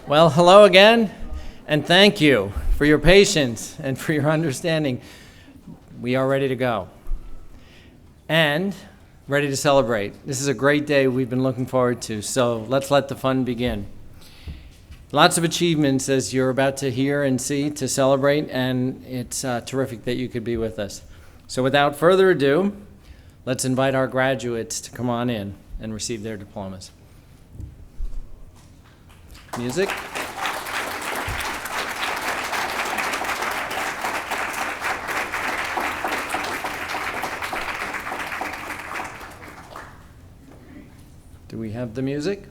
Well, hello again, and thank you for your patience and for your understanding. We are ready to go and ready to celebrate. This is a great day we've been looking forward to, so let's let the fun begin. Lots of achievements as you're about to hear and see to celebrate, and it's terrific that you could be with us. So without further ado, let's invite our graduates to come on in and receive their diplomas. Music. Do we have the music?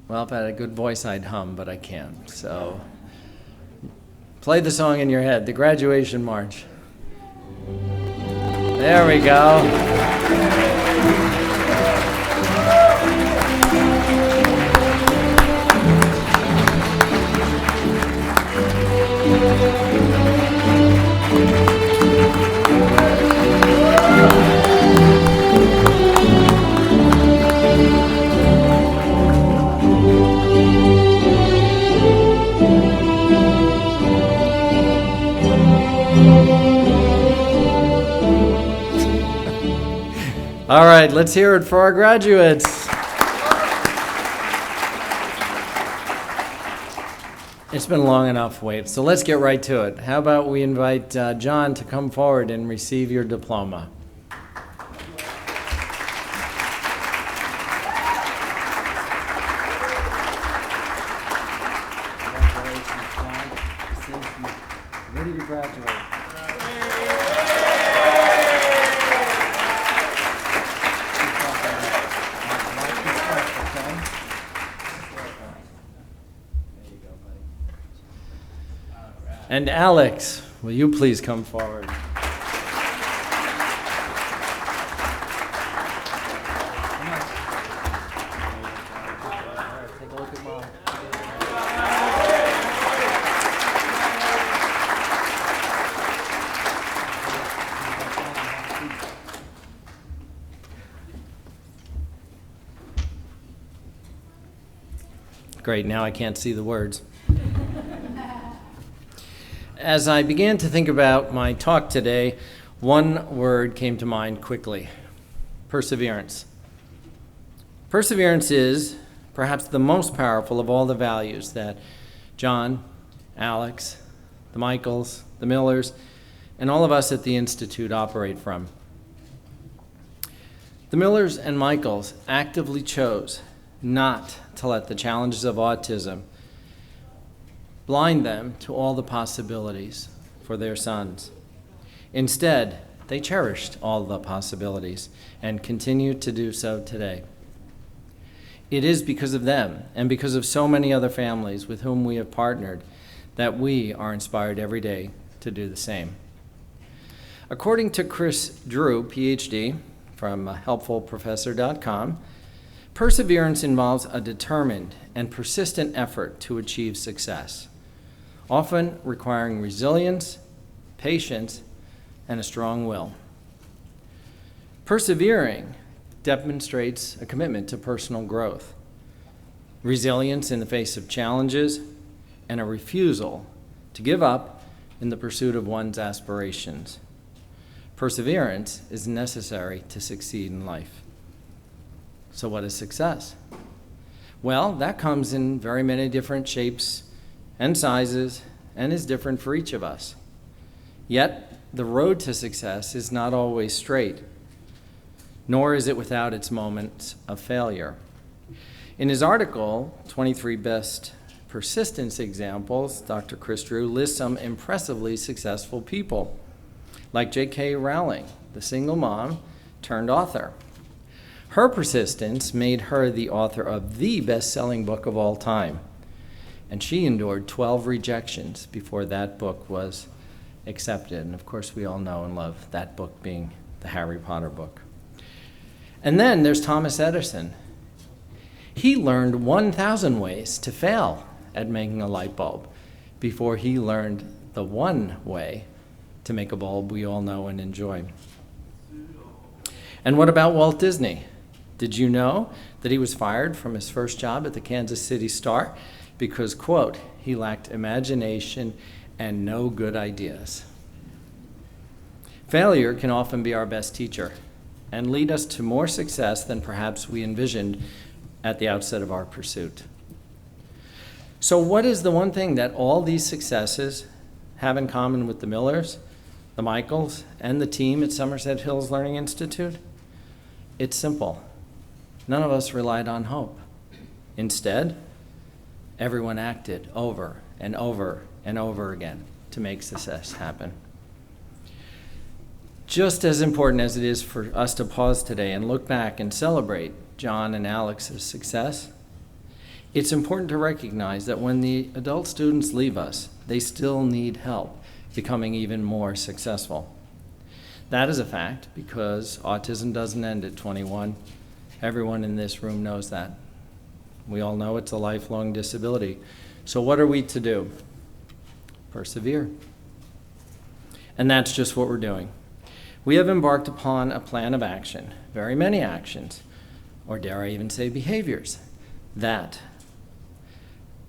Well, if I had a good voice, I'd hum, but I can't. So play the song in your head, the graduation march. There we go. All right, let's hear it for our graduates. It's been a long enough wait, so let's get right to it. How about we invite John to come forward and receive your diploma. Congratulations, John. Ready to graduate. And Alex, will you please come forward? All right, take a look at Mom. Great, now I can't see the words. As I began to think about my talk today, one word came to mind quickly: perseverance. Perseverance is perhaps the most powerful of all the values that John, Alex, the Michaels, the Millers, and all of us at the Institute operate from. The Millers and Michaels actively chose not to let the challenges of autism blind them to all the possibilities for their sons. Instead, they cherished all the possibilities and continue to do so today. It is because of them and because of so many other families with whom we have partnered that we are inspired every day to do the same. According to Chris Drew, PhD, from helpfulprofessor.com, perseverance involves a determined and persistent effort to achieve success, often requiring resilience, patience, and a strong will. Persevering demonstrates a commitment to personal growth, resilience in the face of challenges, and a refusal to give up in the pursuit of one's aspirations. Perseverance is necessary to succeed in life. So what is success? Well, that comes in very many different shapes and sizes and is different for each of us. Yet, the road to success is not always straight, nor is it without its moments of failure. In his article, 23 Best Persistence Examples, Dr. Chris Drew lists some impressively successful people, like J.K. Rowling, the single mom turned author. Her persistence made her the author of the best-selling book of all time, and she endured 12 rejections before that book was accepted. And of course, we all know and love that book being the Harry Potter book. And then there's Thomas Edison. He learned 1,000 ways to fail at making a light bulb before he learned the one way to make a bulb we all know and enjoy. And what about Walt Disney? Did you know that he was fired from his first job at the Kansas City Star because, quote, he lacked imagination and no good ideas? Failure can often be our best teacher and lead us to more success than perhaps we envisioned at the outset of our pursuit. So what is the one thing that all these successes have in common with the Millers, the Michaels, and the team at Somerset Hills Learning Institute? It's simple. None of us relied on hope. Instead, everyone acted over and over and over again to make success happen. Just as important as it is for us to pause today and look back and celebrate John and Alex's success, it's important to recognize that when the adult students leave us, they still need help becoming even more successful. That is a fact because autism doesn't end at 21. Everyone in this room knows that. We all know it's a lifelong disability. So what are we to do? Persevere. And that's just what we're doing. We have embarked upon a plan of action, very many actions, or dare I even say behaviors, that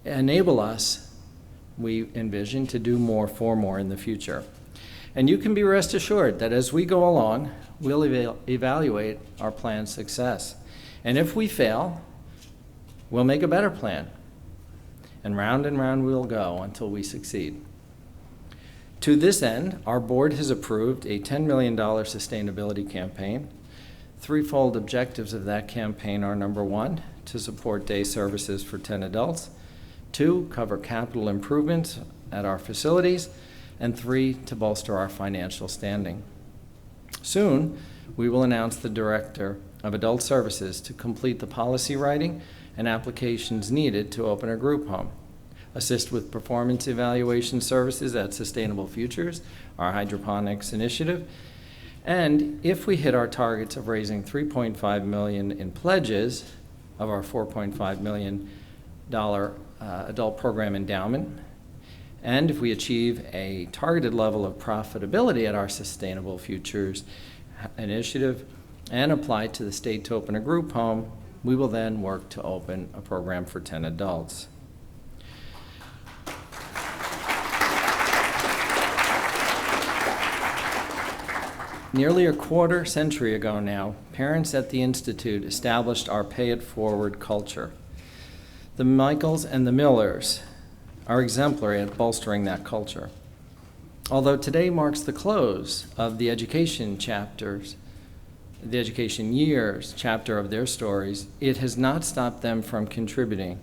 enable us, we envision, to do more for more in the future. And you can be rest assured that as we go along, we'll evaluate our plan's success. And if we fail, we'll make a better plan. And round we'll go until we succeed. To this end, our board has approved a $10 million sustainability campaign. Threefold objectives of that campaign are: number one, to support day services for 10 adults, 2, cover capital improvements at our facilities, and 3, to bolster our financial standing. Soon, we will announce the Director of Adult Services to complete the policy writing and applications needed to open a group home, assist with performance evaluation services at Sustainable Futures, our hydroponics initiative, and if we hit our targets of raising $3.5 million in pledges of our $4.5 million adult program endowment, and if we achieve a targeted level of profitability at our Sustainable Futures initiative and apply to the state to open a group home, we will then work to open a program for 10 adults. Nearly a quarter century ago now, parents at the Institute established our Pay It Forward culture. The Michaels and the Millers are exemplary at bolstering that culture. Although today marks the close of the education chapters, the education years chapter of their stories, it has not stopped them from contributing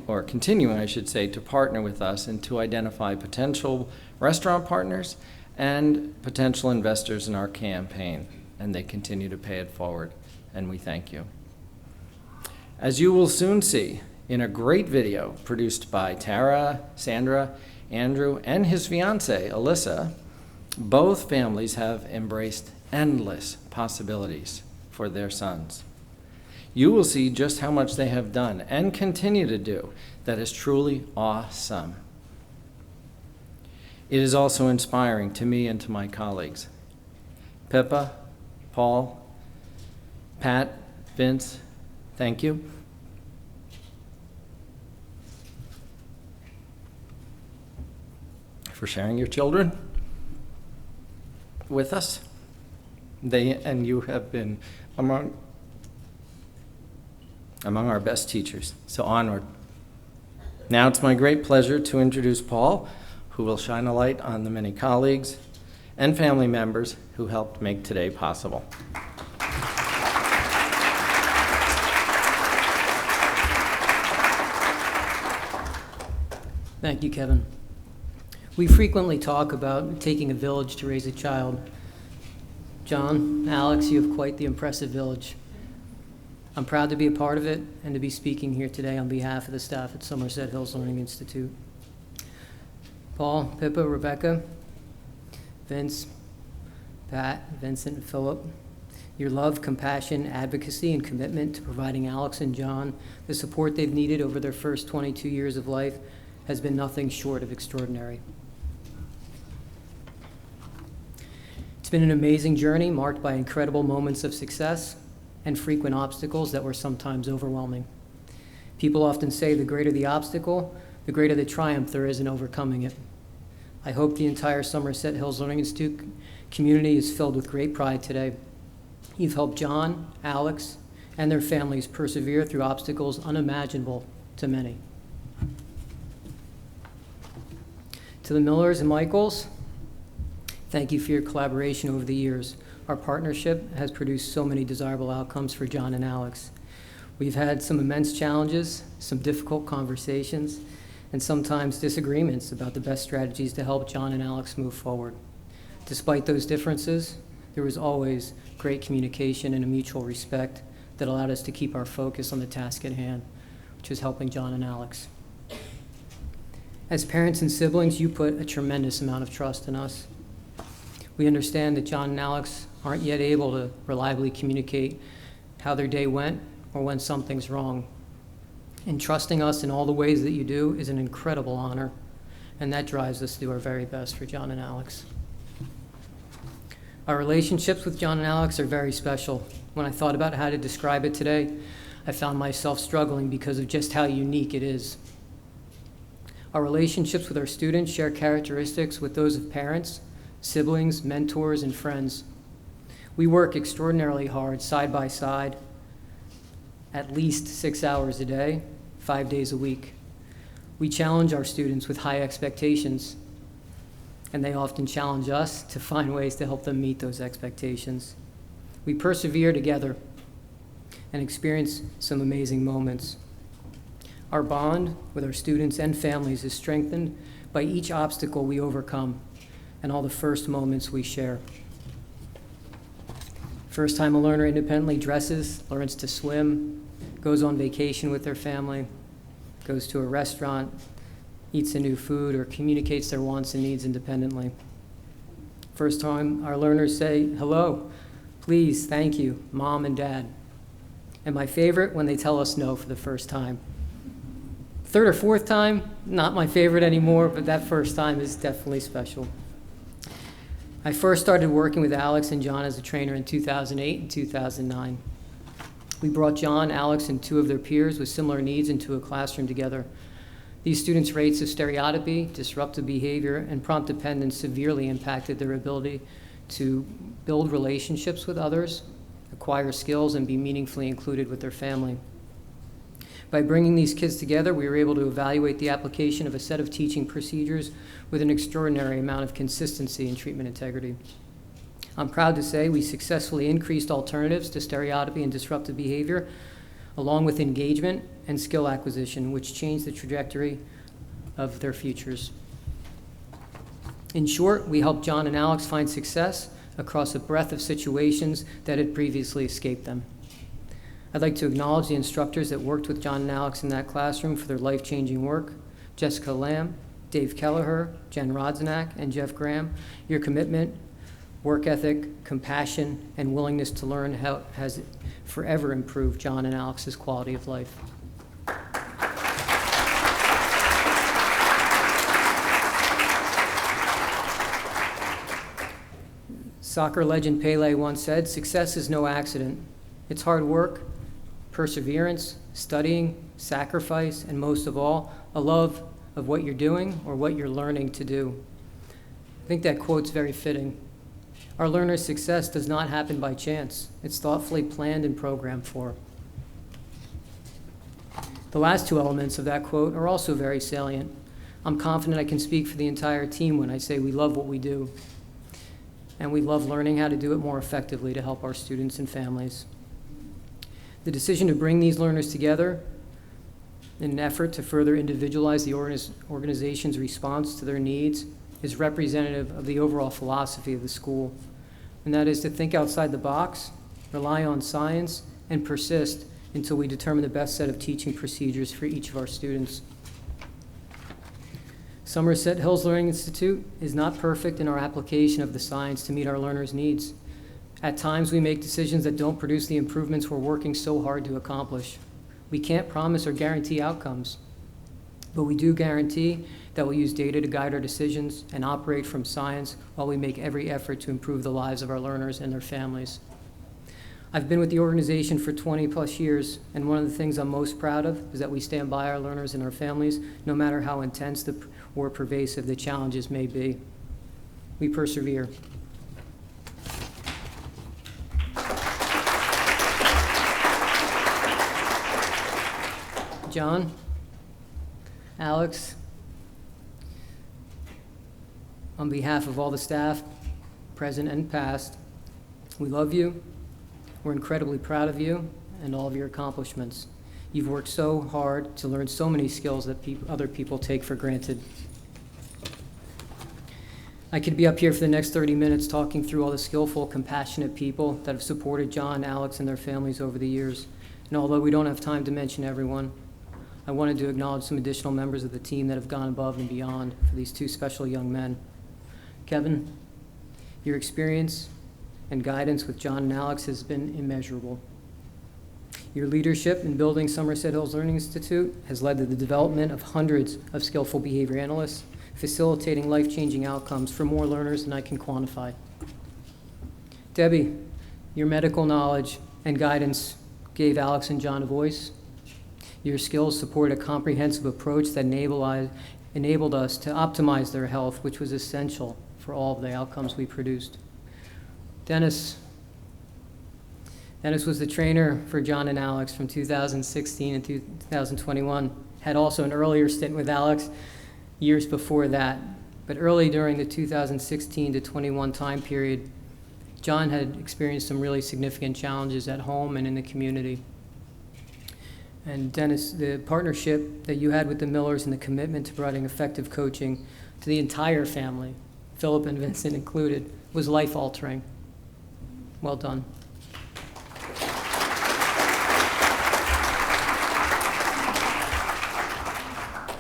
or continuing, I should say, to partner with us and to identify potential restaurant partners and potential investors in our campaign. And they continue to pay it forward, and we thank you. As you will soon see in a great video produced by Tara, Sandra, Andrew, and his fiancée, Alyssa, both families have embraced endless possibilities for their sons. You will see just how much they have done and continue to do that is truly awesome. It is also inspiring to me and to my colleagues. Pippa, Paul, Pat, Vince, thank you. For sharing your children with us. They and you have been among our best teachers, so onward. Now it's my great pleasure to introduce Paul, who will shine a light on the many colleagues and family members who helped make today possible. Thank you, Kevin. We frequently talk about taking a village to raise a child. John, Alex, you have quite the impressive village. I'm proud to be a part of it and to be speaking here today on behalf of the staff at Somerset Hills Learning Institute. Paul, Pippa, Rebecca, Vince, Pat, Vincent, and Philip, your love, compassion, advocacy, and commitment to providing Alex and John the support they've needed over their first 22 years of life has been nothing short of extraordinary. been an amazing journey marked by incredible moments of success and frequent obstacles that were sometimes overwhelming. People often say the greater the obstacle, the greater the triumph there is in overcoming it. I hope the entire Somerset Hills Learning Institute community is filled with great pride today. You've helped John, Alex, and their families persevere through obstacles unimaginable to many. To the Millers and Michaels, thank you for your collaboration over the years. Our partnership has produced so many desirable outcomes for John and Alex. We've had some immense challenges, some difficult conversations, and sometimes disagreements about the best strategies to help John and Alex move forward. Despite those differences, there was always great communication and a mutual respect that allowed us to keep our focus on the task at hand, which is helping John and Alex. As parents and siblings, you put a tremendous amount of trust in us. We understand that John and Alex aren't yet able to reliably communicate how their day went or when something's wrong. And trusting us in all the ways that you do is an incredible honor, and that drives us to do our very best for John and Alex. Our relationships with John and Alex are very special. When I thought about how to describe it today, I found myself struggling because of just how unique it is. Our relationships with our students share characteristics with those of parents, siblings, mentors, and friends. We work extraordinarily hard side by side, at least 6 hours a day, 5 days a week. We challenge our students with high expectations, and they often challenge us to find ways to help them meet those expectations. We persevere together and experience some amazing moments. Our bond with our students and families is strengthened by each obstacle we overcome and all the first moments we share. First time a learner independently dresses, learns to swim, goes on vacation with their family, goes to a restaurant, eats a new food, or communicates their wants and needs independently. First time our learners say, hello, please, thank you, mom and dad. And my favorite, when they tell us no for the first time. Third or fourth time, not my favorite anymore, but that first time is definitely special. I first started working with Alex and John as a trainer in 2008 and 2009. We brought John, Alex, and two of their peers with similar needs into a classroom together. These students' rates of stereotypy, disruptive behavior, and prompt dependence severely impacted their ability to build relationships with others, acquire skills, and be meaningfully included with their family. By bringing these kids together, we were able to evaluate the application of a set of teaching procedures with an extraordinary amount of consistency and treatment integrity. I'm proud to say we successfully increased alternatives to stereotypy and disruptive behavior, along with engagement and skill acquisition, which changed the trajectory of their futures. In short, we helped John and Alex find success across a breadth of situations that had previously escaped them. I'd like to acknowledge the instructors that worked with John and Alex in that classroom for their life-changing work. Jessica Lamb, Dave Kelleher, Jen Rodzanak, and Jeff Graham. Your commitment, work ethic, compassion, and willingness to learn has forever improved John and Alex's quality of life. Soccer legend Pele once said, "Success is no accident. It's hard work, perseverance, studying, sacrifice, and most of all, a love of what you're doing or what you're learning to do." I think that quote's very fitting. Our learners' success does not happen by chance. It's thoughtfully planned and programmed for. The last two elements of that quote are also very salient. I'm confident I can speak for the entire team when I say we love what we do, and we love learning how to do it more effectively to help our students and families. The decision to bring these learners together in an effort to further individualize the organization's response to their needs is representative of the overall philosophy of the school, and that is to think outside the box, rely on science, and persist until we determine the best set of teaching procedures for each of our students. Somerset Hills Learning Institute is not perfect in our application of the science to meet our learners' needs. At times, we make decisions that don't produce the improvements we're working so hard to accomplish. We can't promise or guarantee outcomes. But we do guarantee that we'll use data to guide our decisions and operate from science while we make every effort to improve the lives of our learners and their families. I've been with the organization for 20-plus years, and one of the things I'm most proud of is that we stand by our learners and our families, no matter how intense or pervasive the challenges may be. We persevere. John, Alex, on behalf of all the staff, present and past, we love you. We're incredibly proud of you and all of your accomplishments. You've worked so hard to learn so many skills that other people take for granted. I could be up here for the next 30 minutes talking through all the skillful, compassionate people that have supported John, Alex, and their families over the years. And although we don't have time to mention everyone, I wanted to acknowledge some additional members of the team that have gone above and beyond for these two special young men. Kevin, your experience and guidance with John and Alex has been immeasurable. Your leadership in building Somerset Hills Learning Institute has led to the development of hundreds of skillful behavior analysts, facilitating life-changing outcomes for more learners than I can quantify. Debbie, your medical knowledge and guidance gave Alex and John a voice. Your skills supported a comprehensive approach that enabled us to optimize their health, which was essential for all of the outcomes we produced. Dennis was the trainer for John and Alex from 2016 and 2021. Had also an earlier stint with Alex years before that. But early during the 2016 to 21 time period, John had experienced some really significant challenges at home and in the community. And Dennis, the partnership that you had with the Millers and the commitment to providing effective coaching to the entire family, Philip and Vincent included, was life-altering. Well done.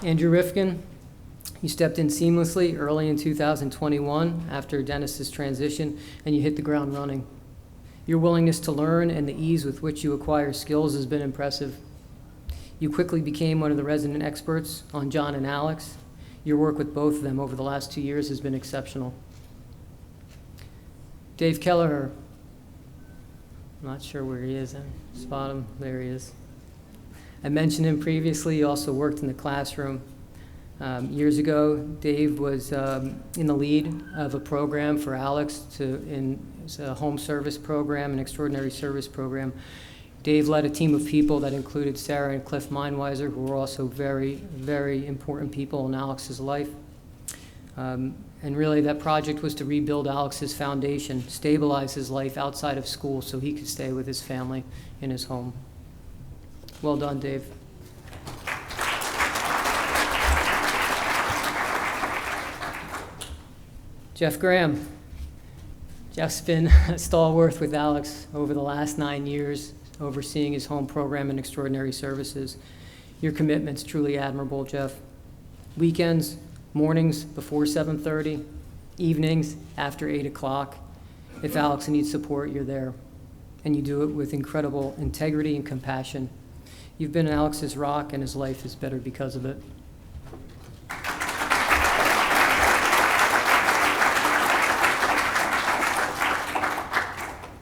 Andrew Rifkin, you stepped in seamlessly early in 2021 after Dennis's transition, and you hit the ground running. Your willingness to learn and the ease with which you acquire skills has been impressive. You quickly became one of the resident experts on John and Alex. Your work with both of them over the last 2 years has been exceptional. Dave Kelleher, I'm not sure where he is. Spot him. There he is. I mentioned him previously. He also worked in the classroom. Years ago, Dave was in the lead of a program for Alex. It's a home service program, an extraordinary service program. Dave led a team of people that included Sarah and Cliff Meinweiser, who were also very, very important people in Alex's life. And really, that project was to rebuild Alex's foundation, stabilize his life outside of school so he could stay with his family in his home. Well done, Dave. Jeff Graham. Jeff's been a stalwart with Alex over the last 9 years, overseeing his home program and extraordinary services. Your commitment's truly admirable, Jeff. Weekends, mornings before 7:30, evenings after 8 o'clock. If Alex needs support, you're there. And you do it with incredible integrity and compassion. You've been Alex's rock, and his life is better because of it.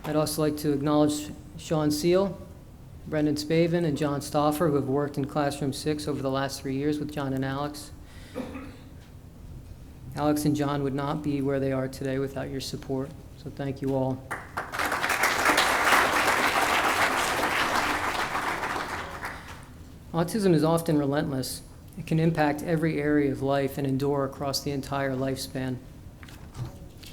I'd also like to acknowledge Sean Seal, Brendan Spavin, and John Stauffer, who have worked in Classroom 6 over the last 3 years with John and Alex. Alex and John would not be where they are today without your support, so thank you all. Autism is often relentless. It can impact every area of life and endure across the entire lifespan.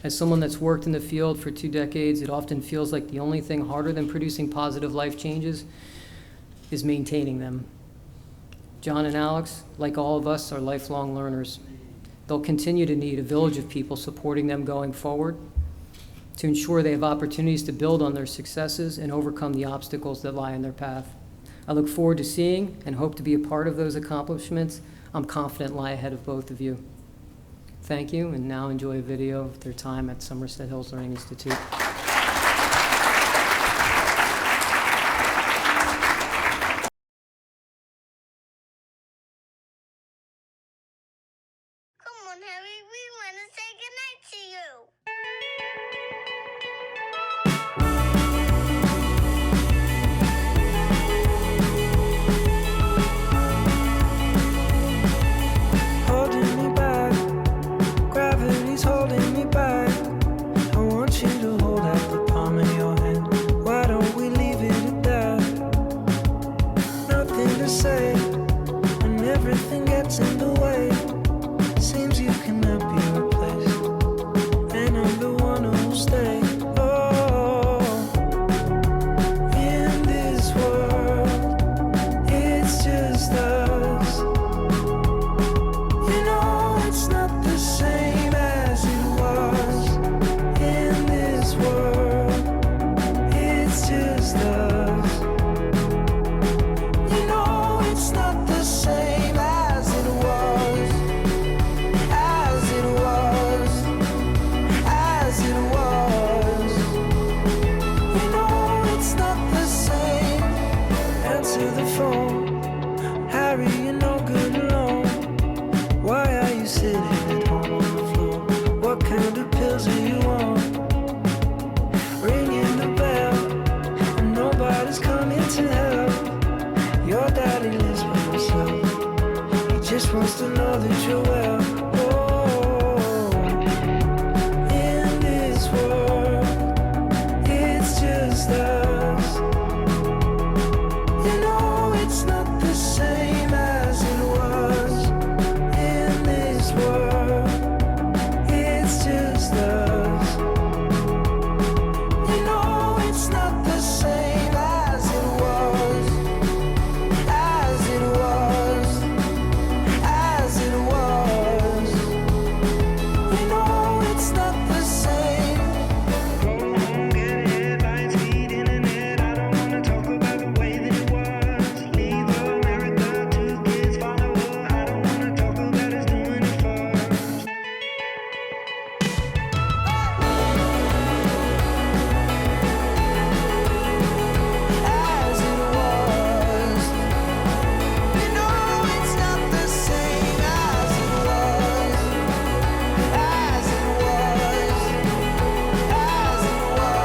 As someone that's worked in the field for 2 decades, it often feels like the only thing harder than producing positive life changes is maintaining them. John and Alex, like all of us, are lifelong learners. They'll continue to need a village of people supporting them going forward to ensure they have opportunities to build on their successes and overcome the obstacles that lie in their path. I look forward to seeing and hope to be a part of those accomplishments I'm confident lie ahead of both of you. Thank you, and now enjoy a video of their time at Somerset Hills Learning Institute. to you. Holding me back, gravity's holding me back. I want you to hold out the palm of your hand. Why don't we leave it at that? Nothing to say, and everything gets in the way. Seems you cannot be replaced, and I'm the one who'll stay. Oh, in this world, it's just us. You know it's not the same as it was. In this world, it's just us. You know it's not the same as it was. As it was. As it was. You know it's not the same. Answer the phone. Harry, you're no good alone. Why are you sitting at home on the floor? What kind of pills are you on? Ringing the bell, and nobody's coming to help. Your daddy lives by himself. He just wants to know that you're well. Oh, in this world, it's just us. You know it's not the same as it was. In this world, it's just us. You know it's not the same as it was. As it was. As it was. You know it's not the same. Go home, get headlines, feed internet. I don't wanna talk about the way that it was. Leave America, 2 kids follow her. I don't wanna talk about us doing it first. As it was. You know it's not the same as it was. As it was. As it was.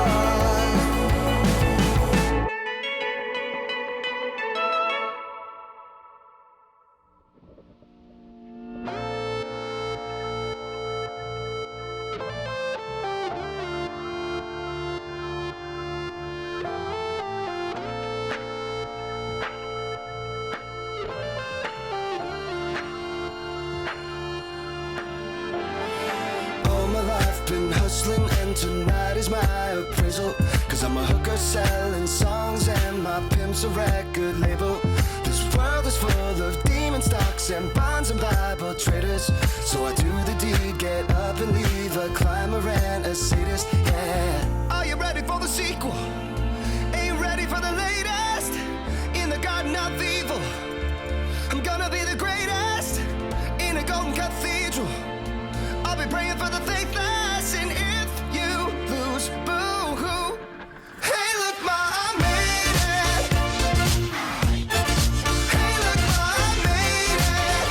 All my life been hustling and tonight is my appraisal. Cause I'm a hooker selling songs and my pimp's a record label. This world is full of demon stocks and bonds and Bible traders. So I do the deed, get up and leave a climber and a sadist, yeah. Are you ready for the sequel? Ain't ready for the latest? In the garden of evil, I'm gonna be the greatest. In a golden cathedral, I'll be praying for the faithless, and if you lose, boo-hoo. Hey, look, ma, I made it. Hey, look, ma, I made it.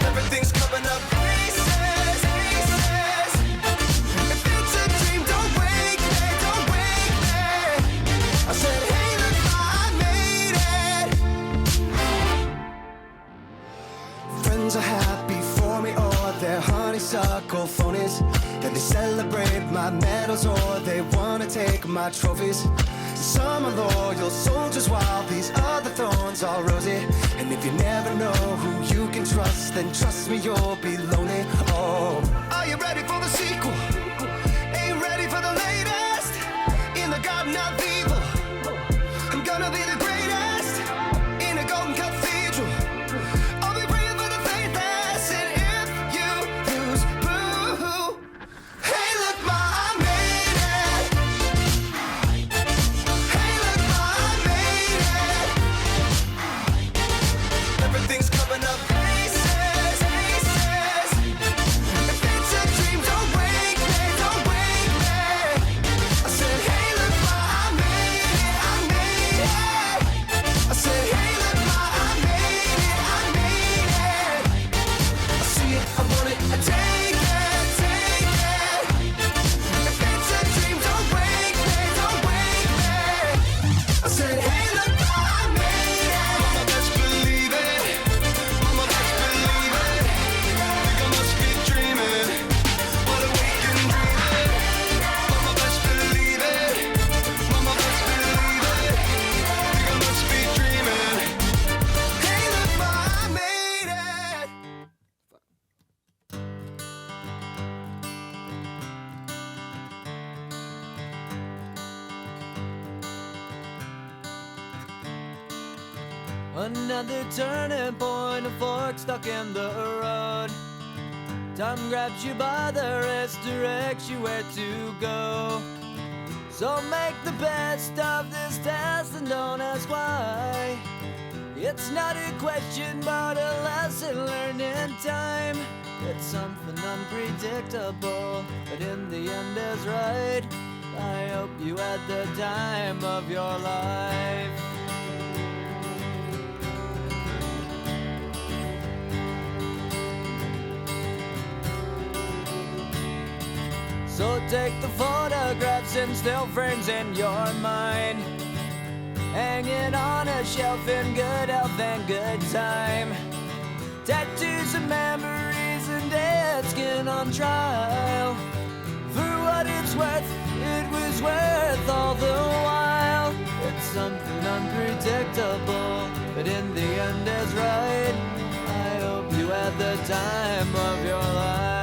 Everything's coming up pieces, pieces. If it's a dream, don't wake me, don't wake me. I said, hey, look, ma, I made it. Friends are happy for me, or they're honeysuckle phonies. Then they celebrate my medals, or they wanna take my trophies. Some are loyal soldiers, while these other thorns are rosy. And if you never know who you can trust, then trust me, you'll be lonely. Oh, are you ready for the sequel? Ain't ready for the latest? In the garden of evil, I'm gonna be the greatest. In a golden cathedral, I'll be praying for the faithless, and if you lose, boo-hoo. Hey, look, ma, I made it. Hey, look, ma, I made it. Everything's coming up pieces, pieces. If it's a dream, don't wake me. Another turning point, a fork stuck in the road. Time grabs you by the wrist, directs you where to go. So make the best of this test and don't ask why. It's not a question but a lesson learned in time. It's something unpredictable, but in the end is right. I hope you had the time of your life. So take the photographs and still frames in your mind, hanging on a shelf in good health and good time. Tattoos and memories and dead skin on trial. For what it's worth, it was worth all the while. It's something unpredictable, but in the end is right. I hope you had the time of your life.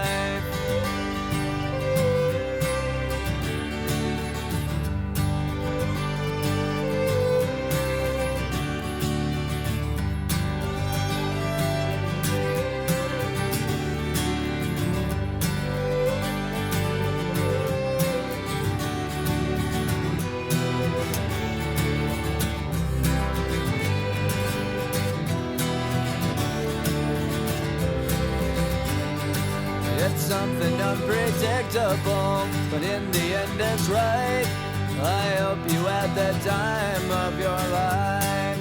It's something unpredictable, but in the end it's right. I hope you had the time of your life.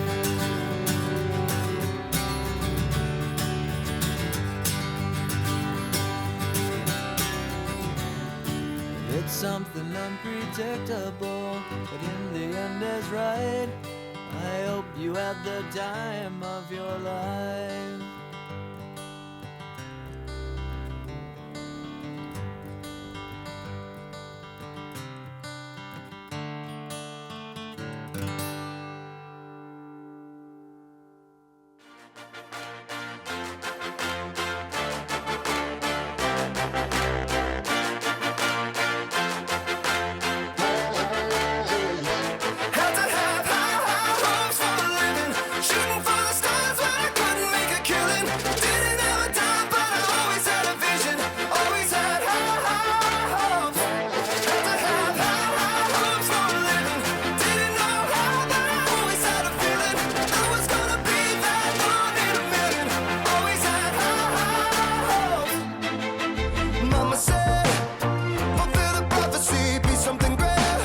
It's something unpredictable, but in the end is right. I hope you had the time of your life. Had to have high hopes for a living, shooting for the stars when I couldn't make a killing. Didn't have a dime, but I always had a vision, always had high hopes. Had to have high hopes for a living, didn't know how, but I always had a feeling I was gonna be that one in a million. Always had high hopes. Mama said, fulfill the prophecy, be something great.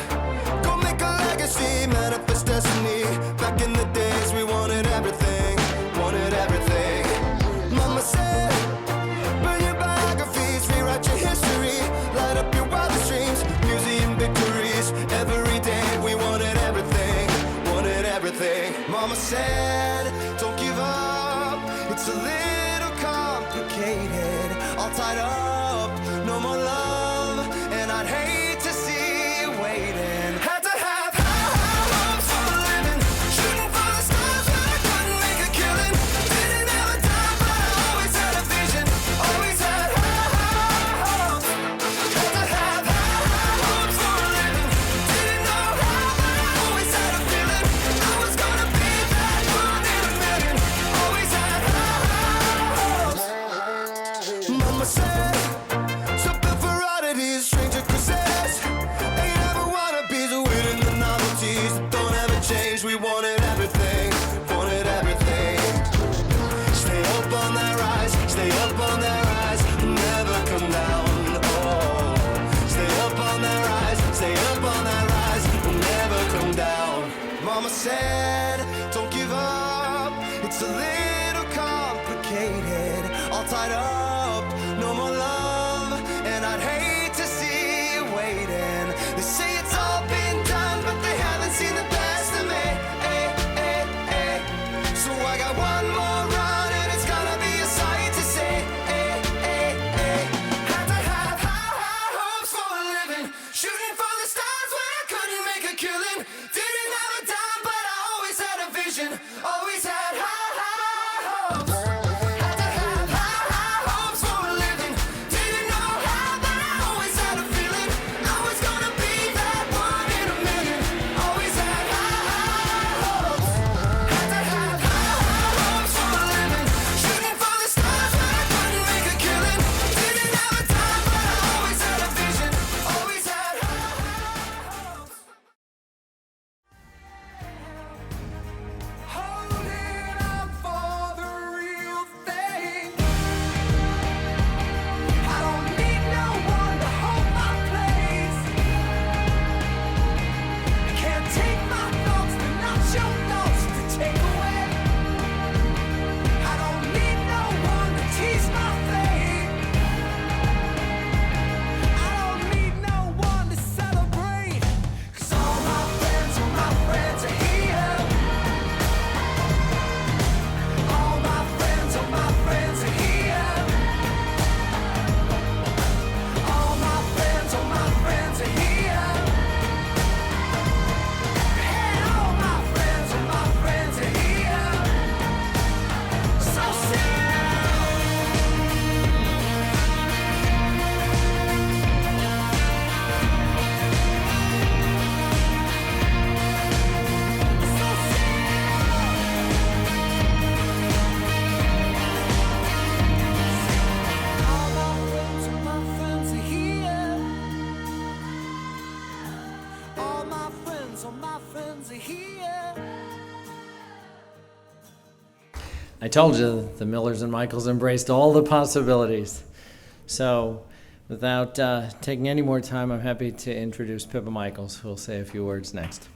Go make a legacy, manifest destiny. Back in the days we wanted everything, wanted everything. Mama said, burn your biographies, rewrite your history, light up your wildest dreams, museum victories. Every day we wanted everything, wanted everything. Mama said, don't give up, it's a little complicated. All tied up, no more love, and I'd hate to see you waiting. Had to have high hopes for a living, shooting for the stars when I couldn't make a killing. Didn't have a dime, but I always had a vision, always had high hopes. Had to have high hopes for a living, didn't know how, but I always had a feeling I was gonna be that one in a million. Always had high hopes. Mama said, so built for oddities, stranger crusades. Ain't ever wannabes, winning the novelties that don't ever change. We wanted everything, wanted everything. Stay up on that rise, stay up on that rise, never come down. Oh, stay up on that rise, stay up on that rise, never come down. Mama said, don't give up, it's a little complicated. All tied up, no more love, and I'd hate to see you waiting. They say it's all been done, but they haven't seen the best of me. So I got one more run, and it's gonna be a sight to see. Had to have high hopes for a living, shooting for the stars when I couldn't make a killing. Didn't have a dime, but I always had a vision, always had high hopes. Had to have high hopes for a living, didn't know how, but I always had a feeling I was gonna be that one in a million. Always had high hopes. Had to have high ones here. I told you the Millers and Michaels embraced all the possibilities. So, without taking any more time, I'm happy to introduce Pippa Michaels, who will say a few words next.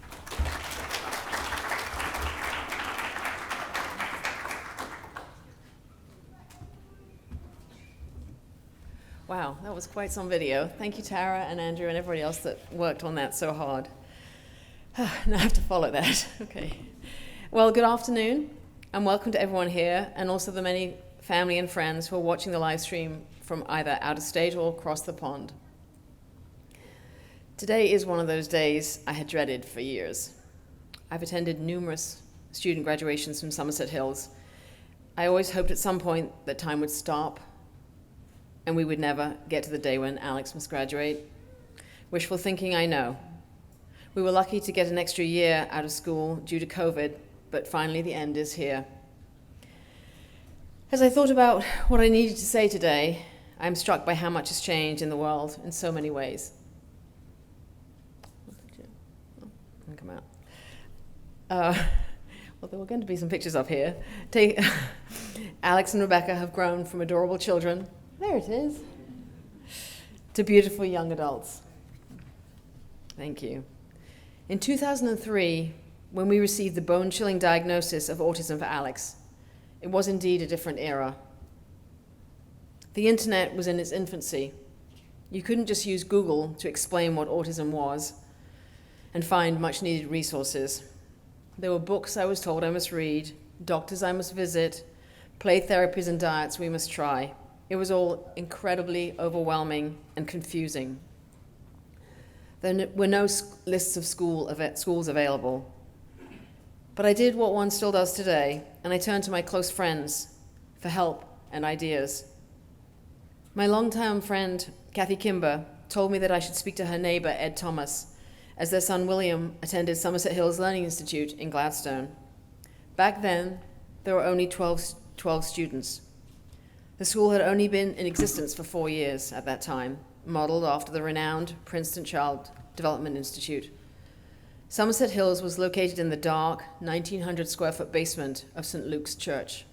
Wow, that was quite some video. Thank you, Tara and Andrew and everybody else that worked on that so hard. Now I have to follow that. Okay. Well, good afternoon, and welcome to everyone here, and also the many family and friends who are watching the live stream from either out of state or across the pond. Today is one of those days I had dreaded for years. I've attended numerous student graduations from Somerset Hills. I always hoped at some point that time would stop and we would never get to the day when Alex must graduate. Wishful thinking, I know. We were lucky to get an extra year out of school due to COVID, but finally the end is here. As I thought about what I needed to say today, I'm struck by how much has changed in the world in so many ways. Come out. Well, there were going to be some pictures up here. Alex and Rebecca have grown from adorable children, there it is, to beautiful young adults. Thank you. In 2003, when we received the bone-chilling diagnosis of autism for Alex, it was indeed a different era. The internet was in its infancy. You couldn't just use Google to explain what autism was and find much-needed resources. There were books I was told I must read, doctors I must visit, play therapies and diets we must try. It was all incredibly overwhelming and confusing. There were no lists of schools available. But I did what one still does today, and I turned to my close friends for help and ideas. My longtime friend, Kathy Kimber, told me that I should speak to her neighbor, Ed Thomas, as their son William attended Somerset Hills Learning Institute in Gladstone. Back then, there were only 12 students. The school had only been in existence for 4 years at that time, modeled after the renowned Princeton Child Development Institute. Somerset Hills was located in the dark, 1,900 square foot basement of St. Luke's Church.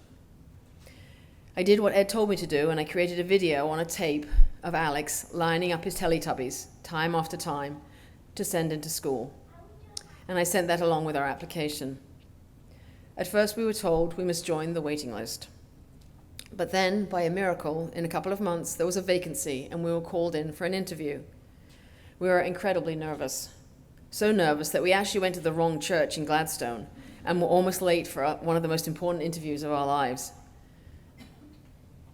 I did what Ed told me to do, and I created a video on a tape of Alex lining up his Teletubbies time after time to send into school. And I sent that along with our application. At first we were told we must join the waiting list. But then, by a miracle, in a couple of months, there was a vacancy and we were called in for an interview. We were incredibly nervous. So nervous that we actually went to the wrong church in Gladstone and were almost late for one of the most important interviews of our lives.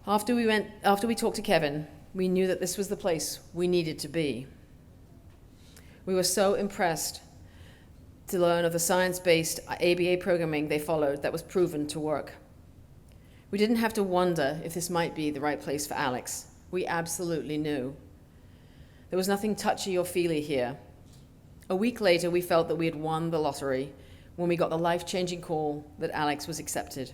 After we talked to Kevin, we knew that this was the place we needed to be. We were so impressed to learn of the science-based ABA programming they followed that was proven to work. We didn't have to wonder if this might be the right place for Alex. We absolutely knew. There was nothing touchy or feely here. A week later, we felt that we had won the lottery when we got the life-changing call that Alex was accepted.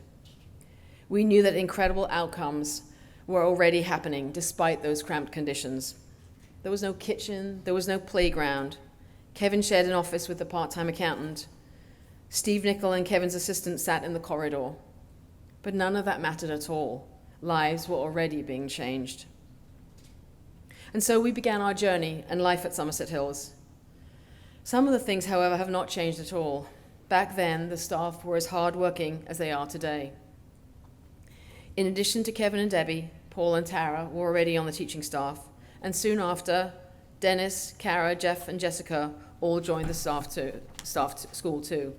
We knew that incredible outcomes were already happening despite those cramped conditions. There was no kitchen, there was no playground. Kevin shared an office with the part-time accountant. Steve Nickel and Kevin's assistant sat in the corridor. But none of that mattered at all. Lives were already being changed. And so we began our journey and life at Somerset Hills. Some of the things, however, have not changed at all. Back then, the staff were as hardworking as they are today. In addition to Kevin and Debbie, Paul and Tara were already on the teaching staff, and soon after, Dennis, Kara, Jeff, and Jessica all joined the staff school too.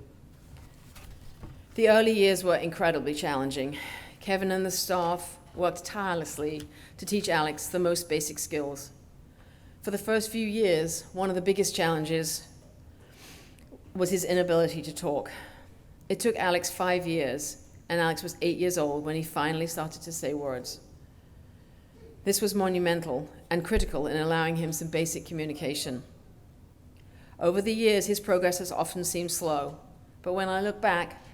The early years were incredibly challenging. Kevin and the staff worked tirelessly to teach Alex the most basic skills. For the first few years, one of the biggest challenges was his inability to talk. It took Alex 5 years, and Alex was 8 years old when he finally started to say words. This was monumental and critical in allowing him some basic communication. Over the years, his progress has often seemed slow, but when I look back,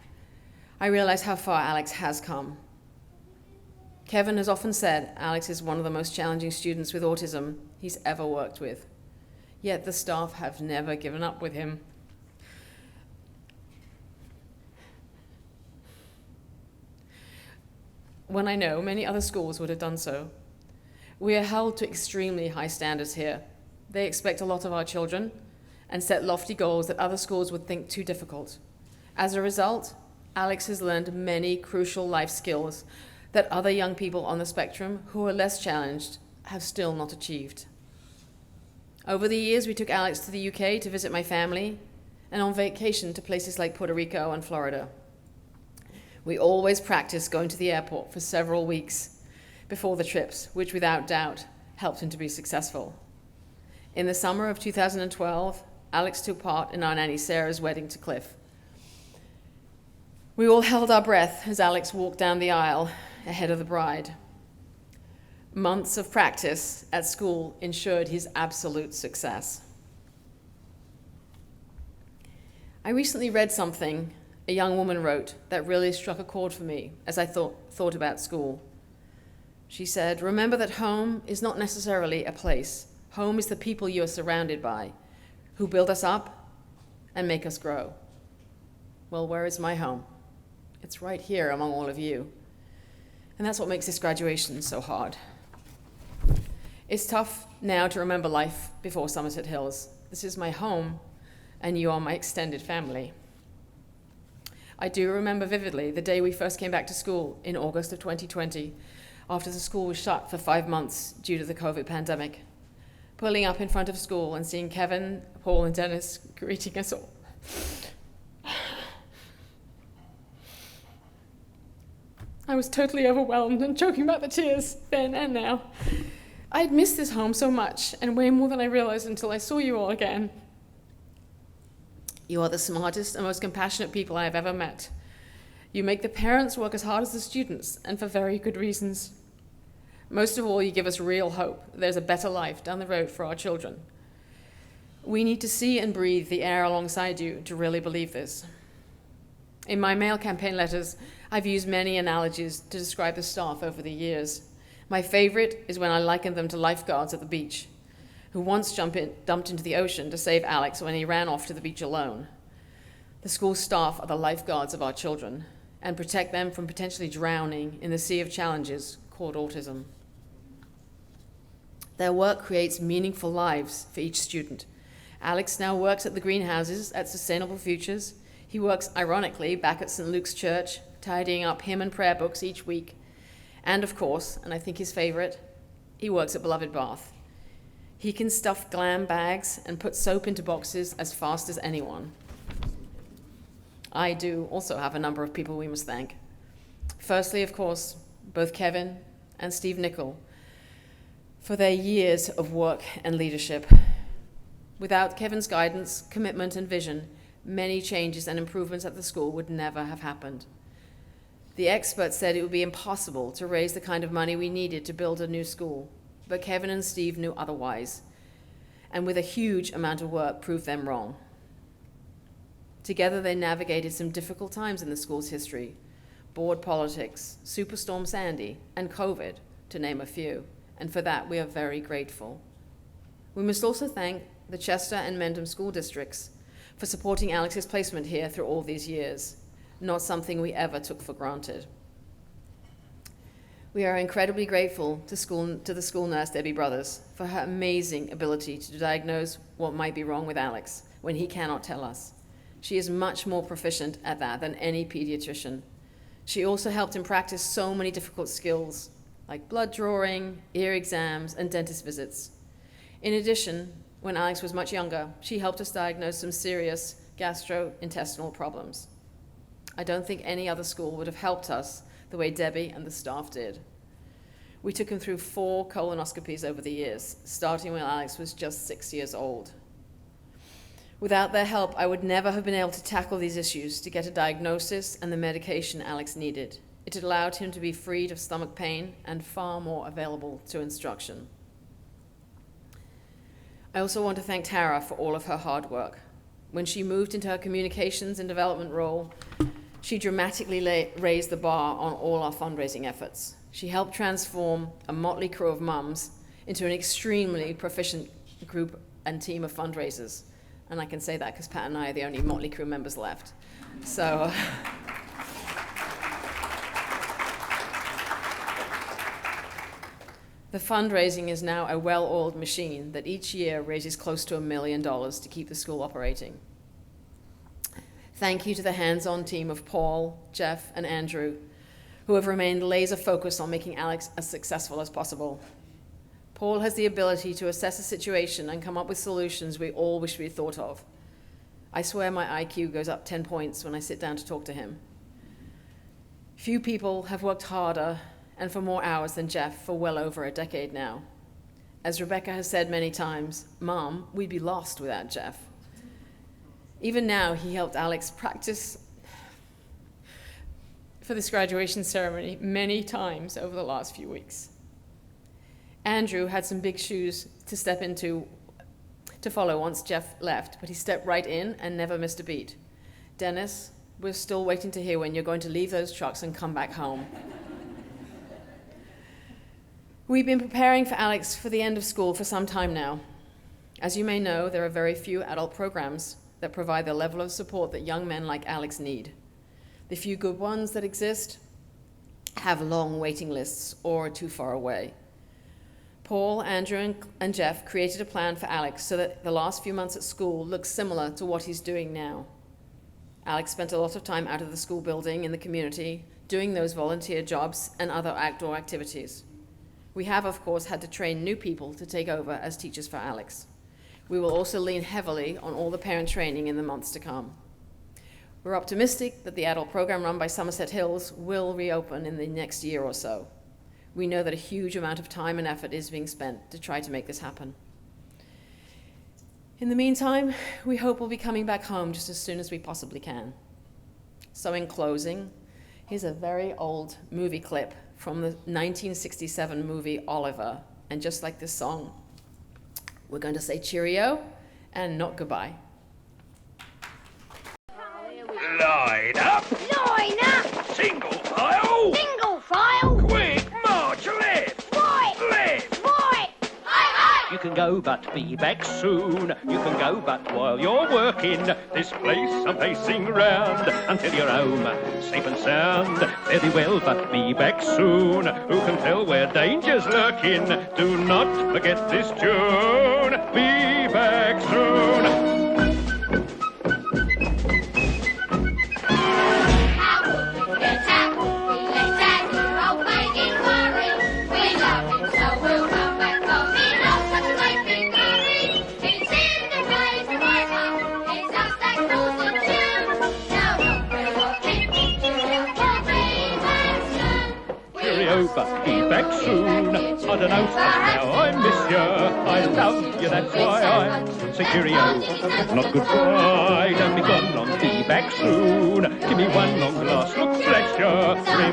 I realize how far Alex has come. Kevin has often said Alex is one of the most challenging students with autism he's ever worked with, yet the staff have never given up with him. when I know many other schools would have done so. We are held to extremely high standards here. They expect a lot of our children and set lofty goals that other schools would think too difficult. As a result, Alex has learned many crucial life skills that other young people on the spectrum who are less challenged have still not achieved. Over the years, we took Alex to the UK to visit my family and on vacation to places like Puerto Rico and Florida. We always practiced going to the airport for several weeks before the trips, which without doubt helped him to be successful. In the summer of 2012, Alex took part in our nanny Sarah's wedding to Cliff. We all held our breath as Alex walked down the aisle ahead of the bride. Months of practice at school ensured his absolute success. I recently read something a young woman wrote that really struck a chord for me as I thought about school. She said, "Remember that home is not necessarily a place. Home is the people you are surrounded by, who build us up and make us grow." Well, where is my home? It's right here among all of you. And that's what makes this graduation so hard. It's tough now to remember life before Somerset Hills. This is my home, and you are my extended family. I do remember vividly the day we first came back to school in August of 2020, after the school was shut for 5 months due to the COVID pandemic. Pulling up in front of school and seeing Kevin, Paul, and Dennis greeting us all. I was totally overwhelmed and choking back the tears then and now. I'd missed this home so much, and way more than I realized until I saw you all again. You are the smartest and most compassionate people I have ever met. You make the parents work as hard as the students, and for very good reasons. Most of all, you give us real hope. There's a better life down the road for our children. We need to see and breathe the air alongside you to really believe this. In my mail campaign letters, I've used many analogies to describe the staff over the years. My favorite is when I liken them to lifeguards at the beach, who once dumped into the ocean to save Alex when he ran off to the beach alone. The school staff are the lifeguards of our children and protect them from potentially drowning in the sea of challenges called autism. Their work creates meaningful lives for each student. Alex now works at the greenhouses at Sustainable Futures. He works, ironically, back at St. Luke's Church, tidying up hymn and prayer books each week. And of course, and I think his favorite, he works at Beloved Bath. He can stuff glam bags and put soap into boxes as fast as anyone. I do also have a number of people we must thank. Firstly, of course, both Kevin and Steve Nicol for their years of work and leadership. Without Kevin's guidance, commitment, and vision, many changes and improvements at the school would never have happened. The experts said it would be impossible to raise the kind of money we needed to build a new school, but Kevin and Steve knew otherwise, and with a huge amount of work proved them wrong. Together they navigated some difficult times in the school's history: board politics, Superstorm Sandy, and COVID, to name a few, and for that we are very grateful. We must also thank the Chester and Mendham school districts for supporting Alex's placement here through all these years, not something we ever took for granted. We are incredibly grateful to the school nurse, Debbie Brothers, for her amazing ability to diagnose what might be wrong with Alex when he cannot tell us. She is much more proficient at that than any pediatrician. She also helped him practice so many difficult skills, like blood drawing, ear exams, and dentist visits. In addition, when Alex was much younger, she helped us diagnose some serious gastrointestinal problems. I don't think any other school would have helped us the way Debbie and the staff did. We took him through 4 colonoscopies over the years, starting when Alex was just 6 years old. Without their help, I would never have been able to tackle these issues, to get a diagnosis and the medication Alex needed. It allowed him to be freed of stomach pain and far more available to instruction. I also want to thank Tara for all of her hard work. When she moved into her communications and development role, she dramatically raised the bar on all our fundraising efforts. She helped transform a motley crew of mums into an extremely proficient group and team of fundraisers. And I can say that because Pat and I are the only motley crew members left. So The fundraising is now a well-oiled machine that each year raises close to $1 million to keep the school operating. Thank you to the hands-on team of Paul, Jeff, and Andrew, who have remained laser-focused on making Alex as successful as possible. Paul has the ability to assess a situation and come up with solutions we all wish we'd thought of. I swear my IQ goes up 10 points when I sit down to talk to him. Few people have worked harder and for more hours than Jeff for well over a decade now. As Rebecca has said many times, Mom, we'd be lost without Jeff. Even now, he helped Alex practice for this graduation ceremony many times over the last few weeks. Andrew had some big shoes to follow once Jeff left, but he stepped right in and never missed a beat. Dennis, we're still waiting to hear when you're going to leave those trucks and come back home. We've been preparing for Alex for the end of school for some time now. As you may know, there are very few adult programs that provide the level of support that young men like Alex need. The few good ones that exist have long waiting lists or are too far away. Paul, Andrew, and Jeff created a plan for Alex so that the last few months at school look similar to what he's doing now. Alex spent a lot of time out of the school building in the community, doing those volunteer jobs and other outdoor activities. We have, of course, had to train new people to take over as teachers for Alex. We will also lean heavily on all the parent training in the months to come. We're optimistic that the adult program run by Somerset Hills will reopen in the next year or so. We know that a huge amount of time and effort is being spent to try to make this happen. In the meantime, we hope we'll be coming back home just as soon as we possibly can. So in closing, here's a very old movie clip from the 1967 movie Oliver. And just like this song, we're going to say cheerio and not goodbye. Line up! Line up! Single file! Single file! Quick march left! Right! Left! Right! Aye, You can go but be back soon. You can go but while you're working. This place I'm pacing round until you're home, safe and sound. Very well, but be back soon. Who can tell where danger's lurking? Do not forget this tune. Be back soon. But be back soon. I don't know, somehow I miss you. I love you, that's why I say cheerio, not goodbye. Don't be gone long, be back soon. Give me one long last look, bless you.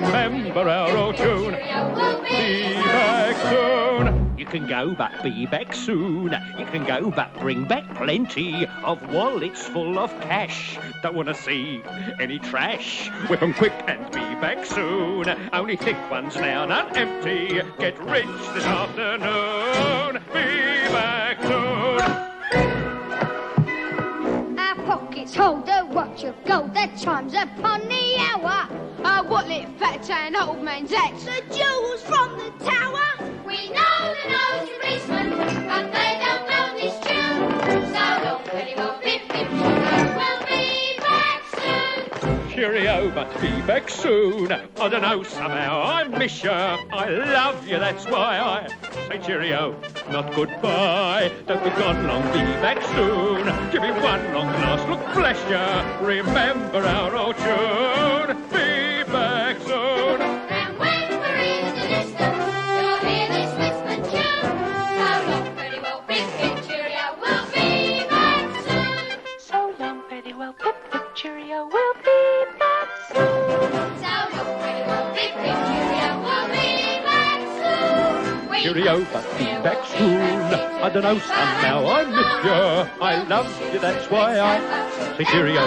Remember our old tune. Be back soon. You can go, but be back soon. You can go, but bring back plenty of wallets full of cash. Don't want to see any trash. Whip 'em quick and be back soon. Only thick ones now, not empty. Get rich this afternoon. Be back soon. Our pockets hold a watch of gold that chimes upon the hour. A wallet fetch an old man's axe, the jewels from the tower. We know the nosy policemen, but they don't know this tune. So long, very well, pip, pip, we'll be back soon. Cheerio, but be back soon. I don't know, somehow I miss you. I love you, that's why I say cheerio, not goodbye. Don't be gone long, be back soon. Give me one long last look, bless you. Remember our old tune. Be back soon. And when we're in the distance, you'll hear this whisper tune. So long, very well, pip, pip, cheerio, we'll be back soon. So long, pretty well, pip, pip, cheerio, we'll be back soon. So long, very well, pip, pip, cheerio, we'll be back soon. We Cheerio, but be back soon. I don't know, somehow I miss you. I love you, that's why I say cheerio,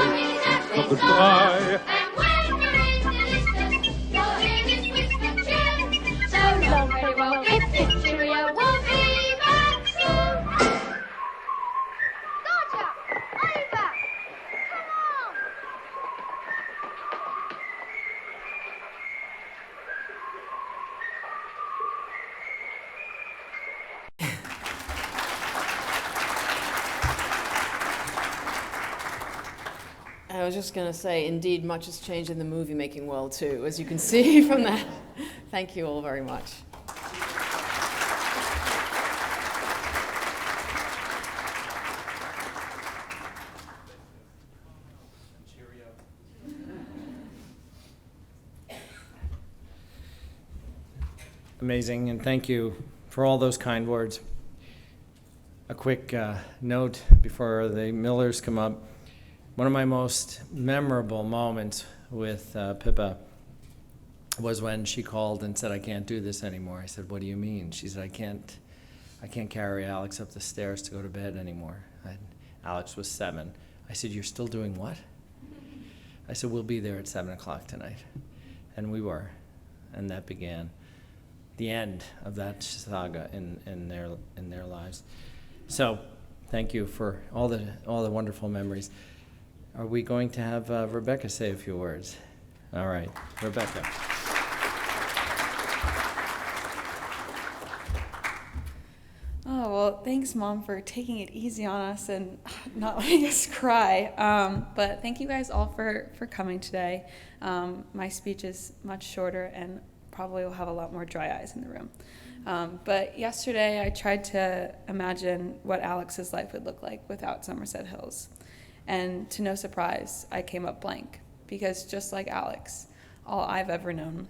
not goodbye. And when you're in the distance, you'll hear this whisper tune. So long, very well, pip, pip, cheerio, we'll be back soon. Dodger, over. Come on. was just going to say, indeed, much has changed in the movie-making world, too, as you can see from that. Thank you all very much. Amazing, and thank you for all those kind words. A quick note before the Millers come up. One of my most memorable moments with Pippa was when she called and said, "I can't do this anymore." I said, "What do you mean?" She said, I can't carry Alex up the stairs to go to bed anymore." Alex was 7. I said, "You're still doing what?" I said, "We'll be there at 7 o'clock tonight." And we were, and that began the end of that saga in their lives. So, thank you for all the wonderful memories. Are we going to have Rebecca say a few words? All right, Rebecca. Oh, well, thanks, Mom, for taking it easy on us and not letting us cry. But thank you guys all for coming today. My speech is much shorter and probably will have a lot more dry eyes in the room. But yesterday I tried to imagine what Alex's life would look like without Somerset Hills. And to no surprise, I came up blank, because just like Alex, all I've ever known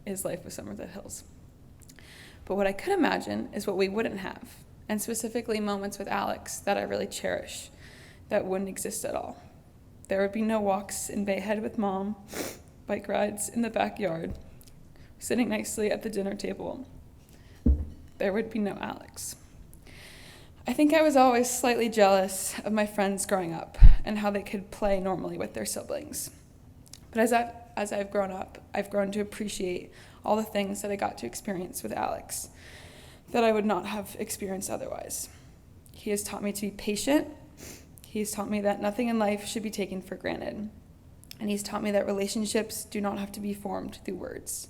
is life with Somerset Hills. But what I could imagine is what we wouldn't have, and specifically moments with Alex that I really cherish that wouldn't exist at all. There would be no walks in Bay Head with Mom, bike rides in the backyard, sitting nicely at the dinner table. There would be no Alex. I think I was always slightly jealous of my friends growing up and how they could play normally with their siblings. But as I've grown up, I've grown to appreciate all the things that I got to experience with Alex that I would not have experienced otherwise. He has taught me to be patient. He has taught me that nothing in life should be taken for granted. And he's taught me that relationships do not have to be formed through words.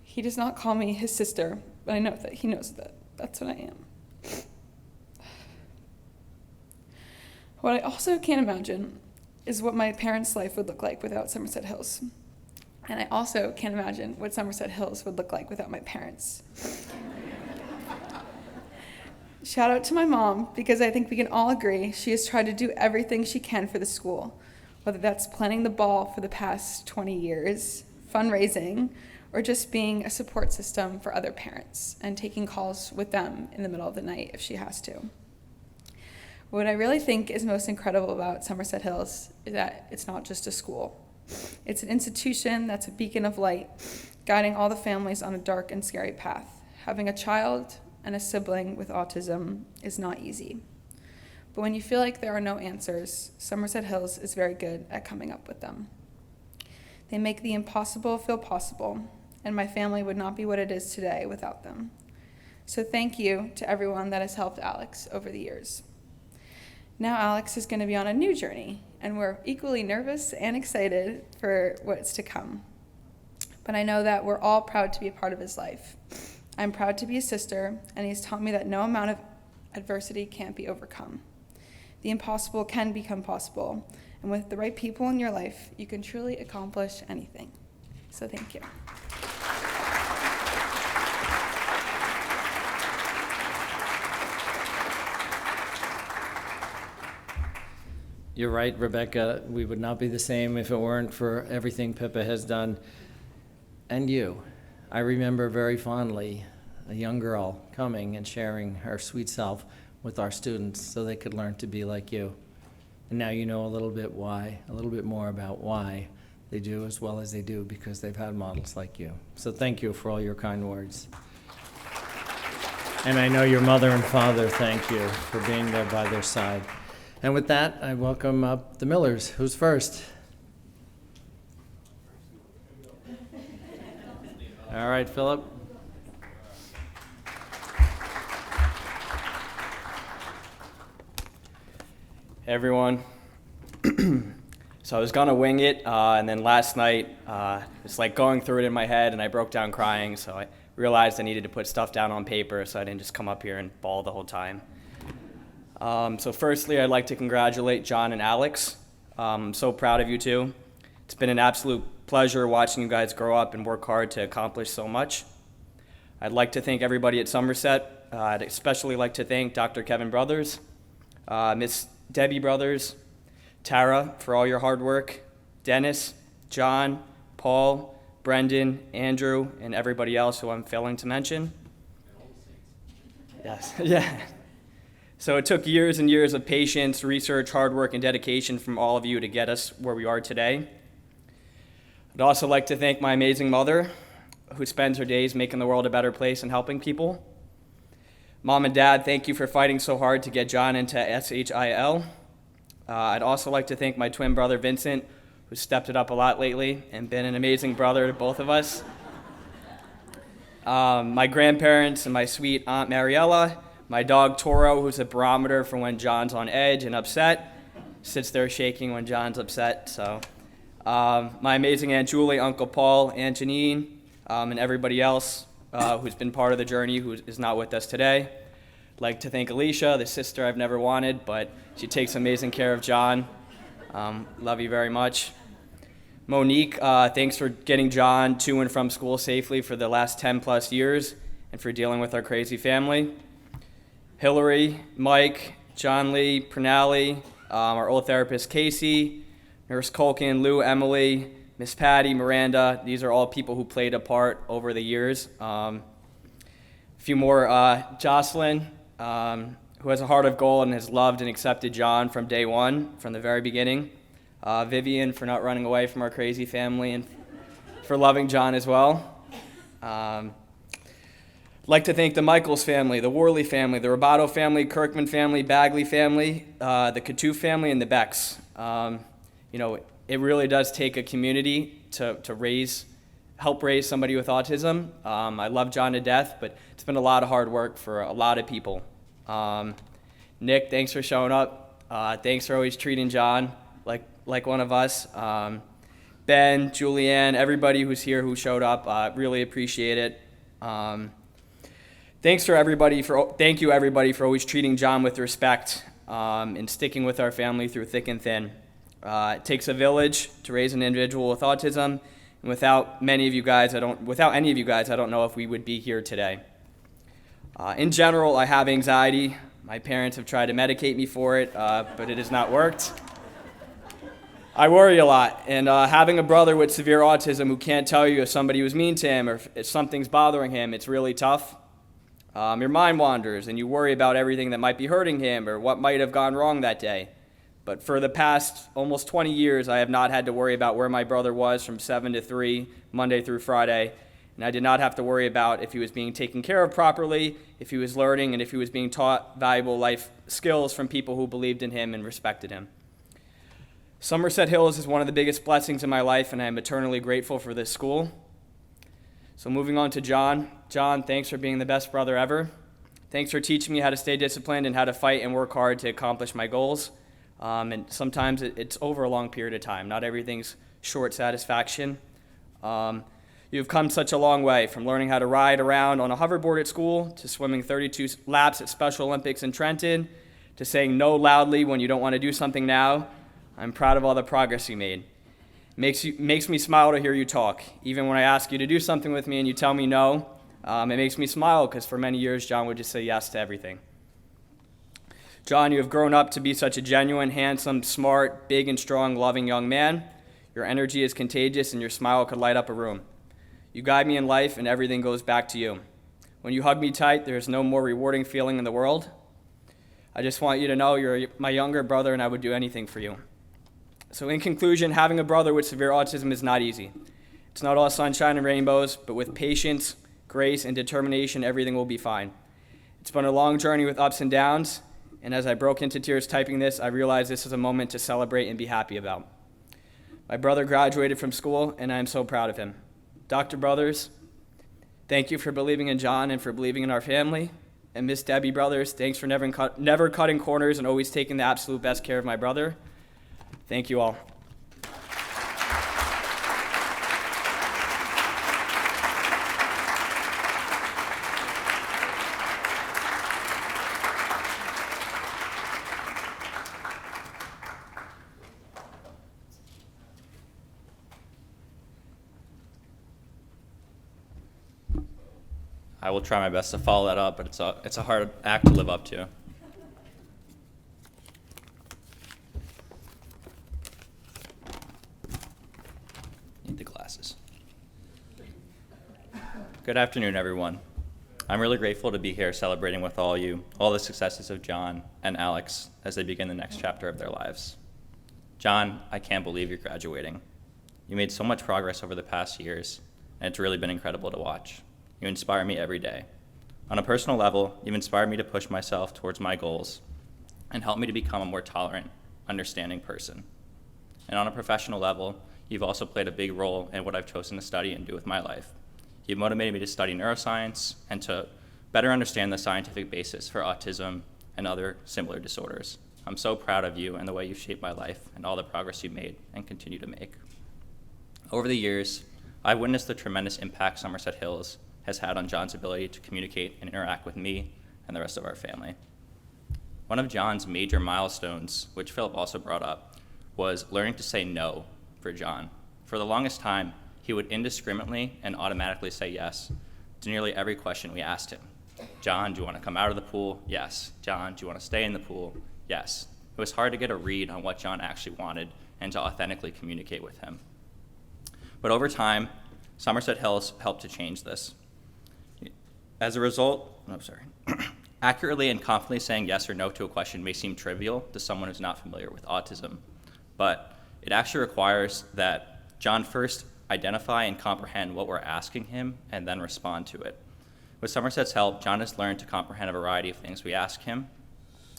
He does not call me his sister, but I know that he knows that that's what I am. What I also can't imagine is what my parents' life would look like without Somerset Hills. And I also can't imagine what Somerset Hills would look like without my parents. Shout out to my mom, because I think we can all agree she has tried to do everything she can for the school, whether that's planning the ball for the past 20 years, fundraising, or just being a support system for other parents and taking calls with them in the middle of the night if she has to. What I really think is most incredible about Somerset Hills is that it's not just a school. It's an institution that's a beacon of light, guiding all the families on a dark and scary path. Having a child and a sibling with autism is not easy. But when you feel like there are no answers, Somerset Hills is very good at coming up with them. They make the impossible feel possible, and my family would not be what it is today without them. So thank you to everyone that has helped Alex over the years. Now Alex is going to be on a new journey, and we're equally nervous and excited for what's to come. But I know that we're all proud to be a part of his life. I'm proud to be a sister, and he's taught me that no amount of adversity can't be overcome. The impossible can become possible, and with the right people in your life, you can truly accomplish anything. So thank you. You're right, Rebecca. We would not be the same if it weren't for everything Pippa has done. And you. I remember very fondly a young girl coming and sharing her sweet self with our students so they could learn to be like you. And now you know a little bit more about why they do as well as they do, because they've had models like you. So thank you for all your kind words. And I know your mother and father thank you for being there by their side. And with that, I welcome up the Millers. Who's first? All right, Philip. Hey everyone. So I was gonna wing it, and then last night, it's like going through it in my head, and I broke down crying, so I realized I needed to put stuff down on paper, so I didn't just come up here and bawl the whole time. So firstly, I'd like to congratulate John and Alex. I'm so proud of you too. It's been an absolute pleasure watching you guys grow up and work hard to accomplish so much. I'd like to thank everybody at Somerset. I'd especially like to thank Dr. Kevin Brothers, Miss Debbie Brothers, Tara for all your hard work, Dennis, John, Paul, Brendan, Andrew, and everybody else who I'm failing to mention. Yes, yeah. So it took years and years of patience, research, hard work, and dedication from all of you to get us where we are today. I'd also like to thank my amazing mother, who spends her days making the world a better place and helping people. Mom and Dad, thank you for fighting so hard to get John into SHIL. I'd also like to thank my twin brother, Vincent, who stepped it up a lot lately and been an amazing brother to both of us. My grandparents and my sweet Aunt Mariella, my dog Toro, who's a barometer for when John's on edge and upset, sits there shaking when John's upset. So, my amazing Aunt Julie, Uncle Paul, Aunt Janine, and everybody else who's been part of the journey who is not with us today. I'd like to thank Alicia, the sister I've never wanted, but she takes amazing care of John. Love you very much. Monique, thanks for getting John to and from school safely for the last 10 plus years and for dealing with our crazy family. Hillary, Mike, John Lee, Pranali, our old therapist Casey, Nurse Colkin, Lou, Emily, Miss Patty, Miranda. These are all people who played a part over the years. A few more, Jocelyn, who has a heart of gold and has loved and accepted John from day one, from the very beginning. Vivian, for not running away from our crazy family and for loving John as well. I'd like to thank the Michaels family, the Worley family, the Robato family, Kirkman family, Bagley family, the Coutu family, and the Becks. It really does take a community to help raise somebody with autism. I love John to death, but it's been a lot of hard work for a lot of people. Nick, thanks for showing up. Thanks for always treating John like one of us. Ben, Julianne, everybody who's here who showed up, really appreciate it. Thank you everybody for always treating John with respect and sticking with our family through thick and thin. It takes a village to raise an individual with autism, and without any of you guys, I don't know if we would be here today. In general, I have anxiety. My parents have tried to medicate me for it, but it has not worked. I worry a lot, and having a brother with severe autism who can't tell you if somebody was mean to him or if something's bothering him, it's really tough. Your mind wanders, and you worry about everything that might be hurting him or what might have gone wrong that day. But for the past almost 20 years, I have not had to worry about where my brother was from 7 to 3, Monday through Friday, and I did not have to worry about if he was being taken care of properly, if he was learning, and if he was being taught valuable life skills from people who believed in him and respected him. Somerset Hills is one of the biggest blessings in my life, and I am eternally grateful for this school. So moving on to John. John, thanks for being the best brother ever. Thanks for teaching me how to stay disciplined and how to fight and work hard to accomplish my goals. And sometimes it's over a long period of time. Not everything's short satisfaction. You've come such a long way, from learning how to ride around on a hoverboard at school, to swimming 32 laps at Special Olympics in Trenton, to saying no loudly when you don't want to do something now. I'm proud of all the progress you made. Makes me smile to hear you talk. Even when I ask you to do something with me and you tell me no, it makes me smile because for many years John would just say yes to everything. John, you have grown up to be such a genuine, handsome, smart, big and strong, loving young man. Your energy is contagious and your smile could light up a room. You guide me in life and everything goes back to you. When you hug me tight, there is no more rewarding feeling in the world. I just want you to know you're my younger brother and I would do anything for you. So in conclusion, having a brother with severe autism is not easy. It's not all sunshine and rainbows, but with patience, grace, and determination, everything will be fine. It's been a long journey with ups and downs, and as I broke into tears typing this, I realized this is a moment to celebrate and be happy about. My brother graduated from school, and I am so proud of him. Dr. Brothers, thank you for believing in John and for believing in our family. And Miss Debbie Brothers, thanks for never cutting corners and always taking the absolute best care of my brother. Thank you all. I will try my best to follow that up, but it's a hard act to live up to. Need the glasses. Good afternoon, everyone. I'm really grateful to be here celebrating with all the successes of John and Alex as they begin the next chapter of their lives. John, I can't believe you're graduating. You made so much progress over the past years, and it's really been incredible to watch. You inspire me every day. On a personal level, you've inspired me to push myself towards my goals and helped me to become a more tolerant, understanding person. And on a professional level, you've also played a big role in what I've chosen to study and do with my life. You've motivated me to study neuroscience and to better understand the scientific basis for autism and other similar disorders. I'm so proud of you and the way you've shaped my life and all the progress you've made and continue to make. Over the years, I've witnessed the tremendous impact Somerset Hills has had on John's ability to communicate and interact with me and the rest of our family. One of John's major milestones, which Philip also brought up, was learning to say no for John. For the longest time, he would indiscriminately and automatically say yes to nearly every question we asked him. John, do you want to come out of the pool? Yes. John, do you want to stay in the pool? Yes. It was hard to get a read on what John actually wanted and to authentically communicate with him. But over time, Somerset Hills helped to change this. As a result, accurately and confidently saying yes or no to a question may seem trivial to someone who's not familiar with autism, but it actually requires that John first identify and comprehend what we're asking him and then respond to it. With Somerset's help, John has learned to comprehend a variety of things we ask him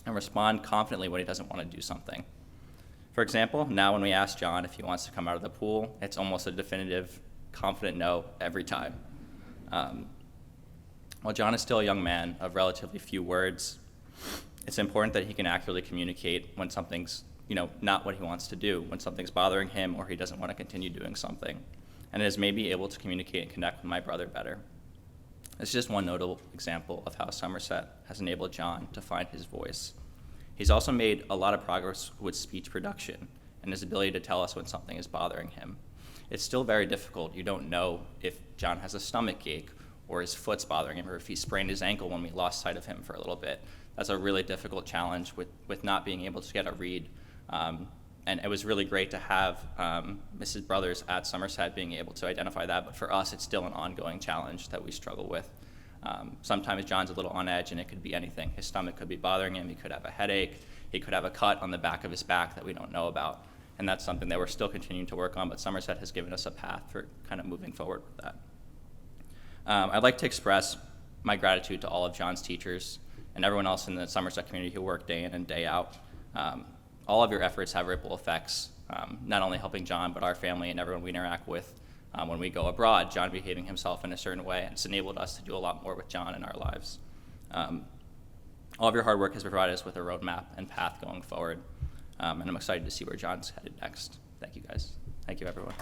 and respond confidently when he doesn't want to do something. For example, now when we ask John if he wants to come out of the pool, it's almost a definitive, confident no every time. While John is still a young man of relatively few words, it's important that he can accurately communicate when something's not what he wants to do, when something's bothering him or he doesn't want to continue doing something, and is maybe able to communicate and connect with my brother better. It's just one notable example of how Somerset has enabled John to find his voice. He's also made a lot of progress with speech production and his ability to tell us when something is bothering him. It's still very difficult. You don't know if John has a stomach ache or his foot's bothering him or if he sprained his ankle when we lost sight of him for a little bit. That's a really difficult challenge with not being able to get a read. And it was really great to have Mrs. Brothers at Somerset being able to identify that, but for us, it's still an ongoing challenge that we struggle with. Sometimes John's a little on edge, and it could be anything. His stomach could be bothering him, he could have a headache, he could have a cut on the back of his back that we don't know about, and that's something that we're still continuing to work on, but Somerset has given us a path for kind of moving forward with that. I'd like to express my gratitude to all of John's teachers and everyone else in the Somerset community who work day in and day out. All of your efforts have ripple effects, not only helping John, but our family and everyone we interact with when we go abroad. John behaving himself in a certain way, and it's enabled us to do a lot more with John in our lives. All of your hard work has provided us with a roadmap and path going forward, and I'm excited to see where John's headed next. Thank you, guys. Thank you, everyone.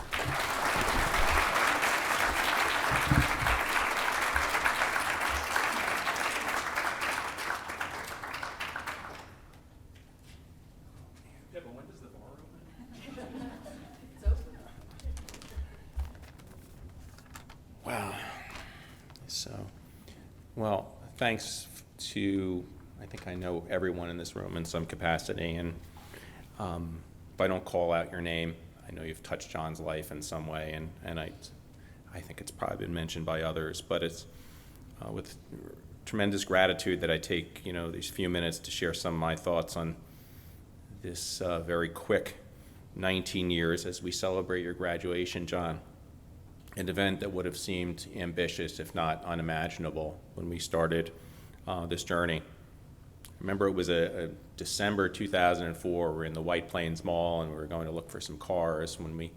Wow. Well, thanks to, I think I know everyone in this room in some capacity, and if I don't call out your name, I know you've touched John's life in some way, and I think it's probably been mentioned by others, but it's with tremendous gratitude that I take, these few minutes to share some of my thoughts on this very quick 19 years as we celebrate your graduation, John. An event that would have seemed ambitious, if not unimaginable, when we started this journey. Remember, it was a December 2004. We're in the White Plains Mall, and we were going to look for some cars when we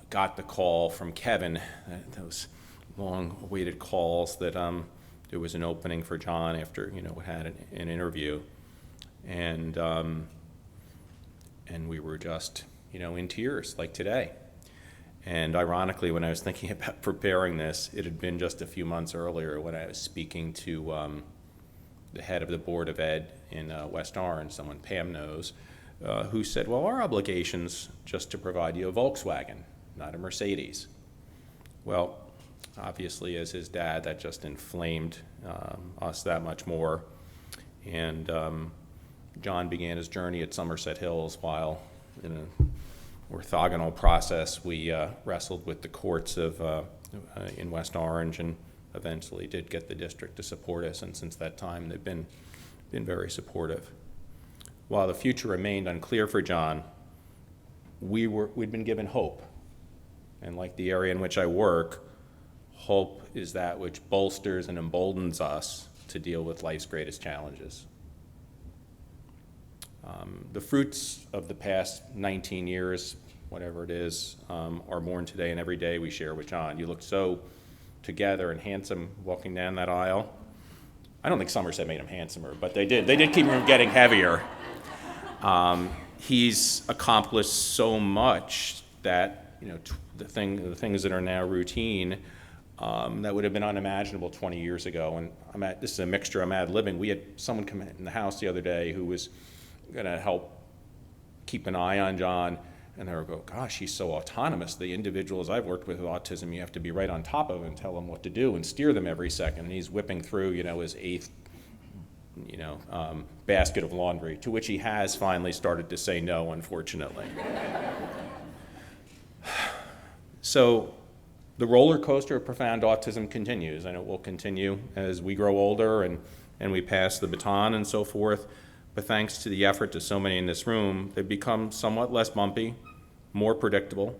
got the call from Kevin, those long-awaited calls that there was an opening for John after, we had an interview. And we were just, in tears, like today. And ironically, when I was thinking about preparing this, it had been just a few months earlier when I was speaking to the head of the Board of Ed in West Orange, someone Pam knows, who said, well, our obligation's just to provide you a Volkswagen, not a Mercedes. Well, Obviously, as his dad, that just inflamed us that much more. And John began his journey at Somerset Hills while in an orthogonal process we wrestled with the courts of in West Orange, and eventually did get the district to support us, and since that time they've been very supportive. While the future remained unclear for John, we'd been given hope. And like the area in which I work, hope is that which bolsters and emboldens us to deal with life's greatest challenges. The fruits of the past 19 years, whatever it is, are born today and every day we share with John. You looked so together and handsome walking down that aisle. I don't think Somerset made him handsomer, but they did keep him from getting heavier. He's accomplished so much that, you know, the things that are now routine that would have been unimaginable 20 years ago. And this is a mixture. I'm ad-libbing. We had someone come in the house the other day who was going to help keep an eye on John, and they were going, gosh, he's so autonomous. The individuals I've worked with autism, you have to be right on top of and tell them what to do and steer them every second. And he's whipping through, you know, his 8th, basket of laundry, to which he has finally started to say no, unfortunately. So the roller coaster of profound autism continues, and it will continue as we grow older and we pass the baton and so forth. But thanks to the effort of so many in this room, they've become somewhat less bumpy, more predictable.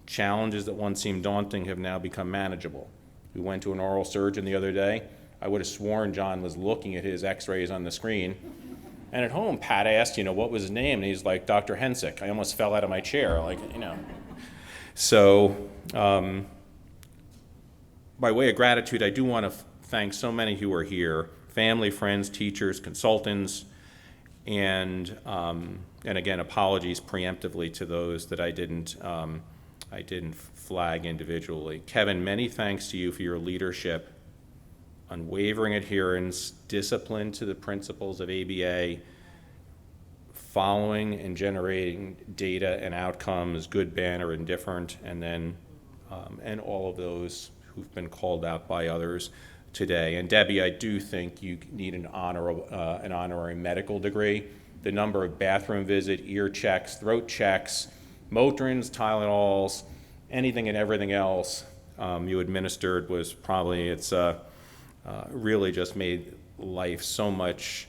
Challenges that once seemed daunting have now become manageable. We went to an oral surgeon the other day. I would have sworn John was looking at his x-rays on the screen. And at home, Pat asked, what was his name? And he's like, Dr. Hensick. I almost fell out of my chair, So, by way of gratitude, I do want to thank so many who are here, family, friends, teachers, consultants, and again, apologies preemptively to those that I didn't flag individually. Kevin, many thanks to you for your leadership, unwavering adherence, discipline to the principles of ABA, following and generating data and outcomes, good, bad, or indifferent, and then and all of those who've been called out by others today. And Debbie, I do think you need an honorary medical degree. The number of bathroom visit, ear checks, throat checks, Motrins, Tylenols, anything and everything else you administered was probably, it's really just made life so much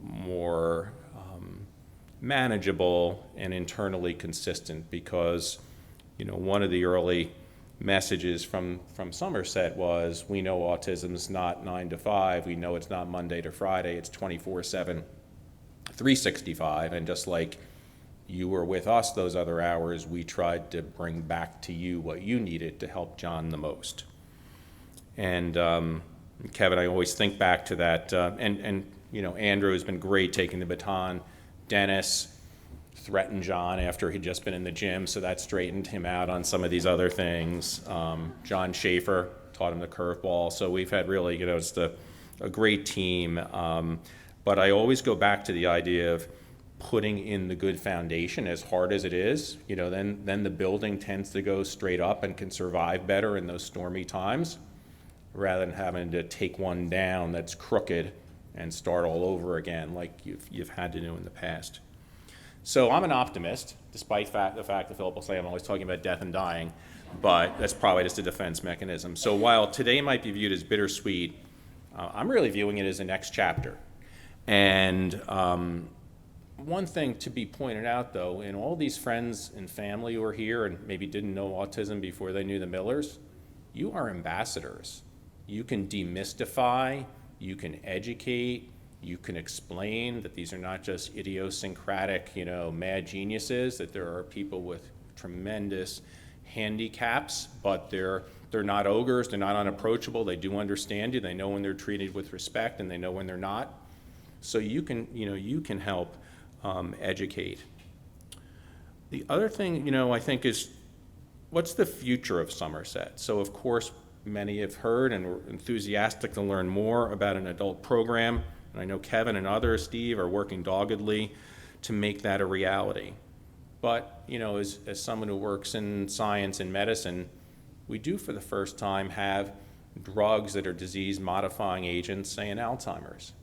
more manageable and internally consistent, because one of the early messages from Somerset was, we know autism's not 9 to 5, we know it's not Monday to Friday, it's 24/7, 365, and just like you were with us those other hours, we tried to bring back to you what you needed to help John the most. And Kevin, I always think back to that, and Andrew has been great taking the baton. Dennis threatened John after he'd just been in the gym, so that straightened him out on some of these other things. John Schaefer taught him the curveball, so we've had really, just a great team. But I always go back to the idea of putting in the good foundation, as hard as it is. Then the building tends to go straight up and can survive better in those stormy times, rather than having to take one down that's crooked and start all over again like you've had to do in the past. So I'm an optimist, despite the fact that Philip will say I'm always talking about death and dying, but that's probably just a defense mechanism. So while today might be viewed as bittersweet, I'm really viewing it as the next chapter. And one thing to be pointed out, though, in all these friends and family who are here and maybe didn't know autism before they knew the Millers, you are ambassadors. You can demystify, you can educate, you can explain that these are not just idiosyncratic, mad geniuses, that there are people with tremendous handicaps, but they're not ogres, they're not unapproachable, they do understand you, they know when they're treated with respect, and they know when they're not. So you can help educate. The other thing, I think is, what's the future of Somerset? So of course, many have heard and were enthusiastic to learn more about an adult program. And I know Kevin and others, Steve, are working doggedly to make that a reality. But, as someone who works in science and medicine, we do for the first time have drugs that are disease-modifying agents, say in Alzheimer's.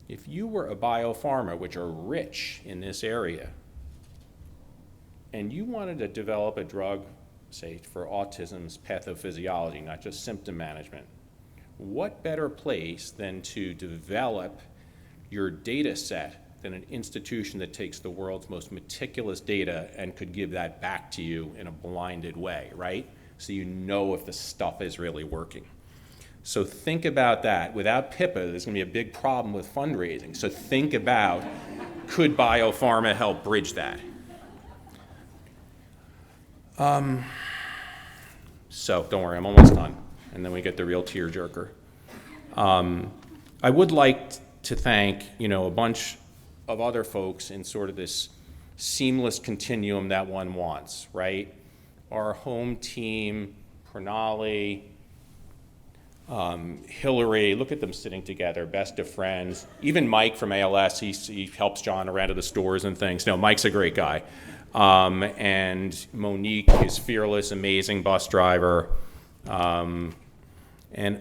If you were a biopharma, which are rich in this area, and you wanted to develop a drug, say, for autism's pathophysiology, not just symptom management, what better place than to develop your data set than an institution that takes the world's most meticulous data and could give that back to you in a blinded way, right? So you know if the stuff is really working. So think about that. Without PIPA, there's going to be a big problem with fundraising. So think about, could biopharma help bridge that? So don't worry, I'm almost done. And then we get the real tearjerker. I would like to thank, a bunch of other folks in sort of this seamless continuum that one wants, right? Our home team, Pranali, Hillary, look at them sitting together, best of friends. Even Mike from ALS, he helps John around to the stores and things. No, Mike's a great guy. And Monique is fearless, amazing bus driver. And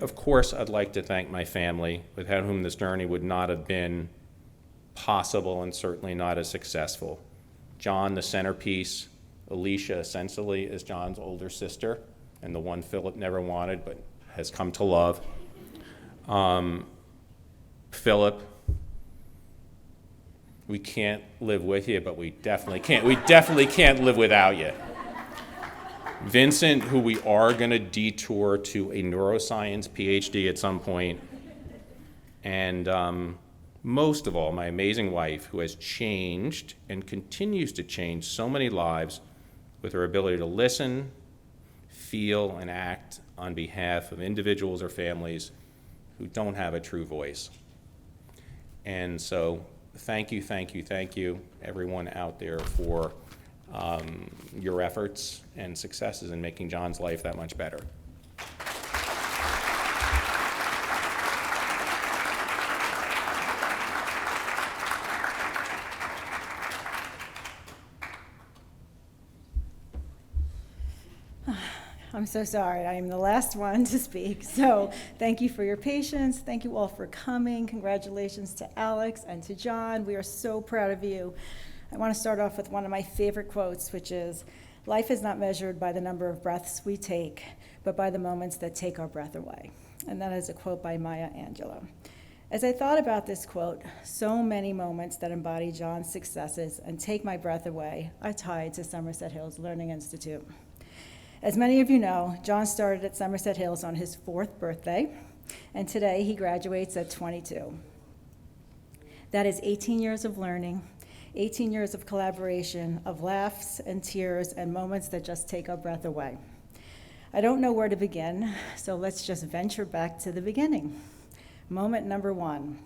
of course, I'd like to thank my family, without whom this journey would not have been possible and certainly not as successful. John, the centerpiece. Alicia, essentially, is John's older sister, and the one Philip never wanted but has come to love. Philip, we can't live with you, but we definitely can't live without you. Vincent, who we are going to detour to a neuroscience PhD at some point. And most of all, my amazing wife, who has changed and continues to change so many lives with her ability to listen, feel, and act on behalf of individuals or families who don't have a true voice. And so thank you, everyone out there, for your efforts and successes in making John's life that much better. I'm so sorry. I am the last one to speak. So thank you for your patience. Thank you all for coming. Congratulations to Alex and to John. We are so proud of you. I want to start off with one of my favorite quotes, which is, "Life is not measured by the number of breaths we take, but by the moments that take our breath away." And that is a quote by Maya Angelou. As I thought about this quote, so many moments that embody John's successes and take my breath away are tied to Somerset Hills Learning Institute. As many of you know, John started at Somerset Hills on his 4th birthday, and today he graduates at 22. That is 18 years of learning, 18 years of collaboration, of laughs and tears and moments that just take our breath away. I don't know where to begin, so let's just venture back to the beginning. Moment number 1,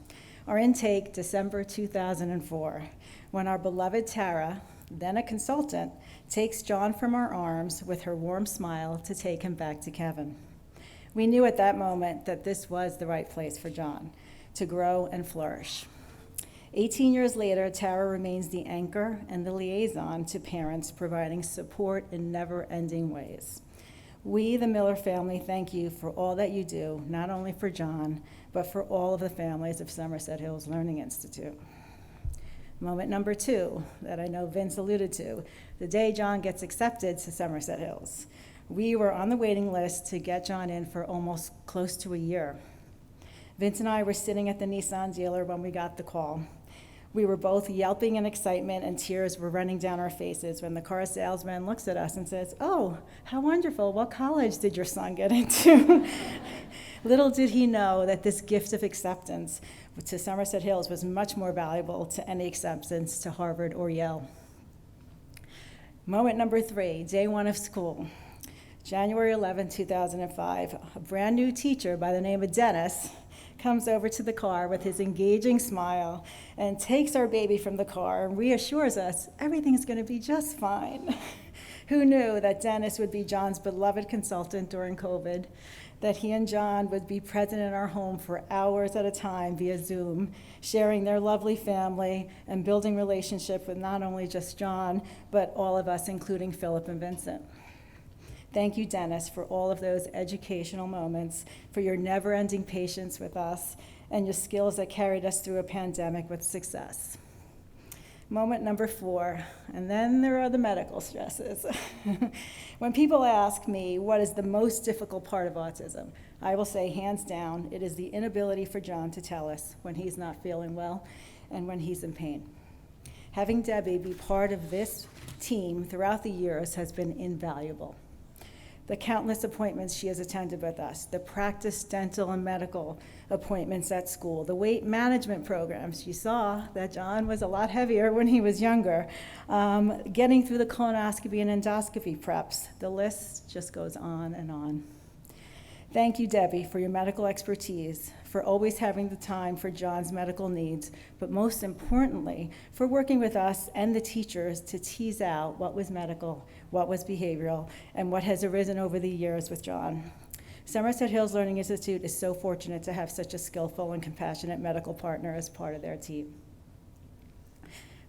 our intake, December 2004, when our beloved Tara, then a consultant, takes John from our arms with her warm smile to take him back to Kevin. We knew at that moment that this was the right place for John to grow and flourish. 18 years later, Tara remains the anchor and the liaison to parents, providing support in never-ending ways. We, the Miller family, thank you for all that you do, not only for John, but for all of the families of Somerset Hills Learning Institute. Moment number 2, that I know Vince alluded to, the day John gets accepted to Somerset Hills. We were on the waiting list to get John in for almost close to a year. Vince and I were sitting at the Nissan dealer when we got the call. We were both yelping in excitement, and tears were running down our faces when the car salesman looks at us and says, "Oh, how wonderful. What college did your son get into?" Little did he know that this gift of acceptance to Somerset Hills was much more valuable to any acceptance to Harvard or Yale. Moment number 3, day 1 of school. January 11, 2005, a brand new teacher by the name of Dennis comes over to the car with his engaging smile and takes our baby from the car and reassures us everything's going to be just fine. Who knew that Dennis would be John's beloved consultant during COVID, that he and John would be present in our home for hours at a time via Zoom, sharing their lovely family and building relationship with not only just John, but all of us, including Philip and Vincent. Thank you, Dennis, for all of those educational moments, for your never-ending patience with us, and your skills that carried us through a pandemic with success. Moment number 4, and then there are the medical stresses. When people ask me what is the most difficult part of autism, I will say hands down, it is the inability for John to tell us when he's not feeling well and when he's in pain. Having Debbie be part of this team throughout the years has been invaluable. The countless appointments she has attended with us, the practice dental and medical appointments at school, the weight management programs. You saw that John was a lot heavier when he was younger. Getting through the colonoscopy and endoscopy preps. The list just goes on and on. Thank you, Debbie, for your medical expertise, for always having the time for John's medical needs, but most importantly, for working with us and the teachers to tease out what was medical, what was behavioral, and what has arisen over the years with John. Somerset Hills Learning Institute is so fortunate to have such a skillful and compassionate medical partner as part of their team.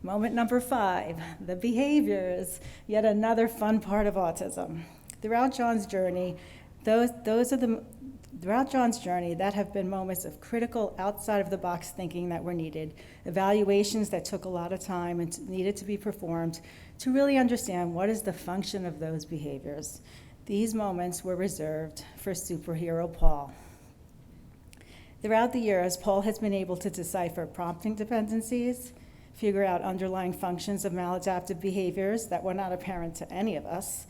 Moment number 5, the behaviors, yet another fun part of autism. Throughout John's journey, Throughout John's journey, that have been moments of critical, outside-of-the-box thinking that were needed, evaluations that took a lot of time and needed to be performed to really understand what is the function of those behaviors. These moments were reserved for superhero Paul. Throughout the years, Paul has been able to decipher prompting dependencies, figure out underlying functions of maladaptive behaviors that were not apparent to any of us.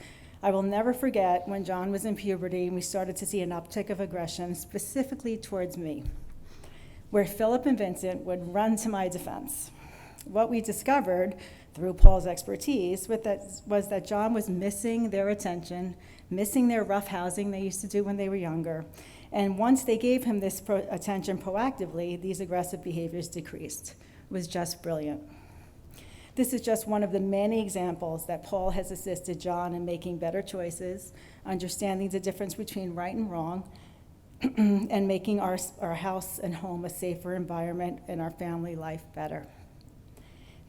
I will never forget when John was in puberty and we started to see an uptick of aggression, specifically towards me, where Philip and Vincent would run to my defense. What we discovered through Paul's expertise was that John was missing their attention, missing their roughhousing they used to do when they were younger. And once they gave him this attention proactively, these aggressive behaviors decreased. It was just brilliant. This is just one of the many examples that Paul has assisted John in making better choices, understanding the difference between right and wrong, and making our house and home a safer environment and our family life better.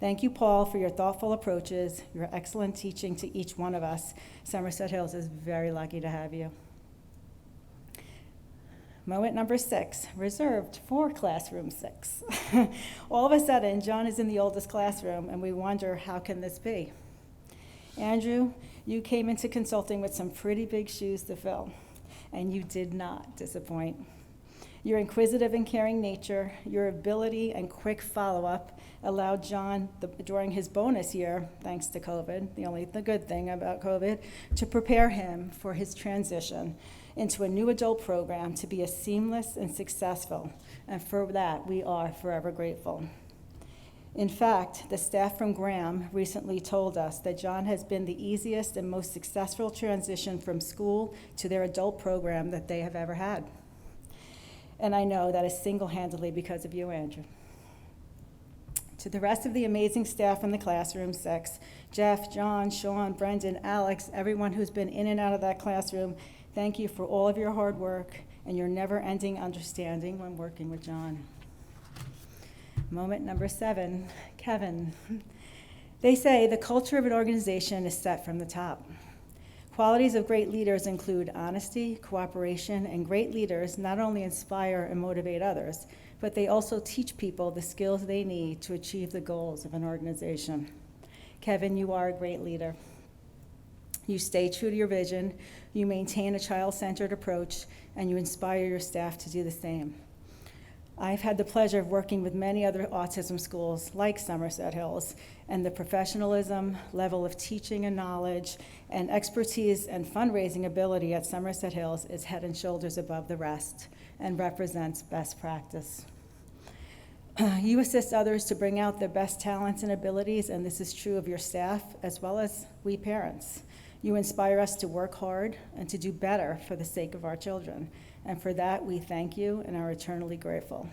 Thank you, Paul, for your thoughtful approaches, your excellent teaching to each one of us. Somerset Hills is very lucky to have you. Moment number 6, reserved for classroom 6. All of a sudden, John is in the oldest classroom, and we wonder, how can this be? Andrew, you came into consulting with some pretty big shoes to fill, and you did not disappoint. Your inquisitive and caring nature, your ability and quick follow-up allowed John, during his bonus year, thanks to COVID, the good thing about COVID, to prepare him for his transition into a new adult program to be as seamless and successful, and for that we are forever grateful. In fact, the staff from Graham recently told us that John has been the easiest and most successful transition from school to their adult program that they have ever had. And I know that is single-handedly because of you, Andrew. To the rest of the amazing staff in the classroom 6, Jeff, John, Sean, Brendan, Alex, everyone who's been in and out of that classroom, thank you for all of your hard work and your never-ending understanding when working with John. Moment number 7, Kevin. They say the culture of an organization is set from the top. Qualities of great leaders include honesty, cooperation, and great leaders not only inspire and motivate others, but they also teach people the skills they need to achieve the goals of an organization. Kevin, you are a great leader. You stay true to your vision, you maintain a child-centered approach, and you inspire your staff to do the same. I've had the pleasure of working with many other autism schools like Somerset Hills, and the professionalism, level of teaching and knowledge, and expertise and fundraising ability at Somerset Hills is head and shoulders above the rest and represents best practice. You assist others to bring out their best talents and abilities, and this is true of your staff as well as we parents. You inspire us to work hard and to do better for the sake of our children. And for that, we thank you and are eternally grateful.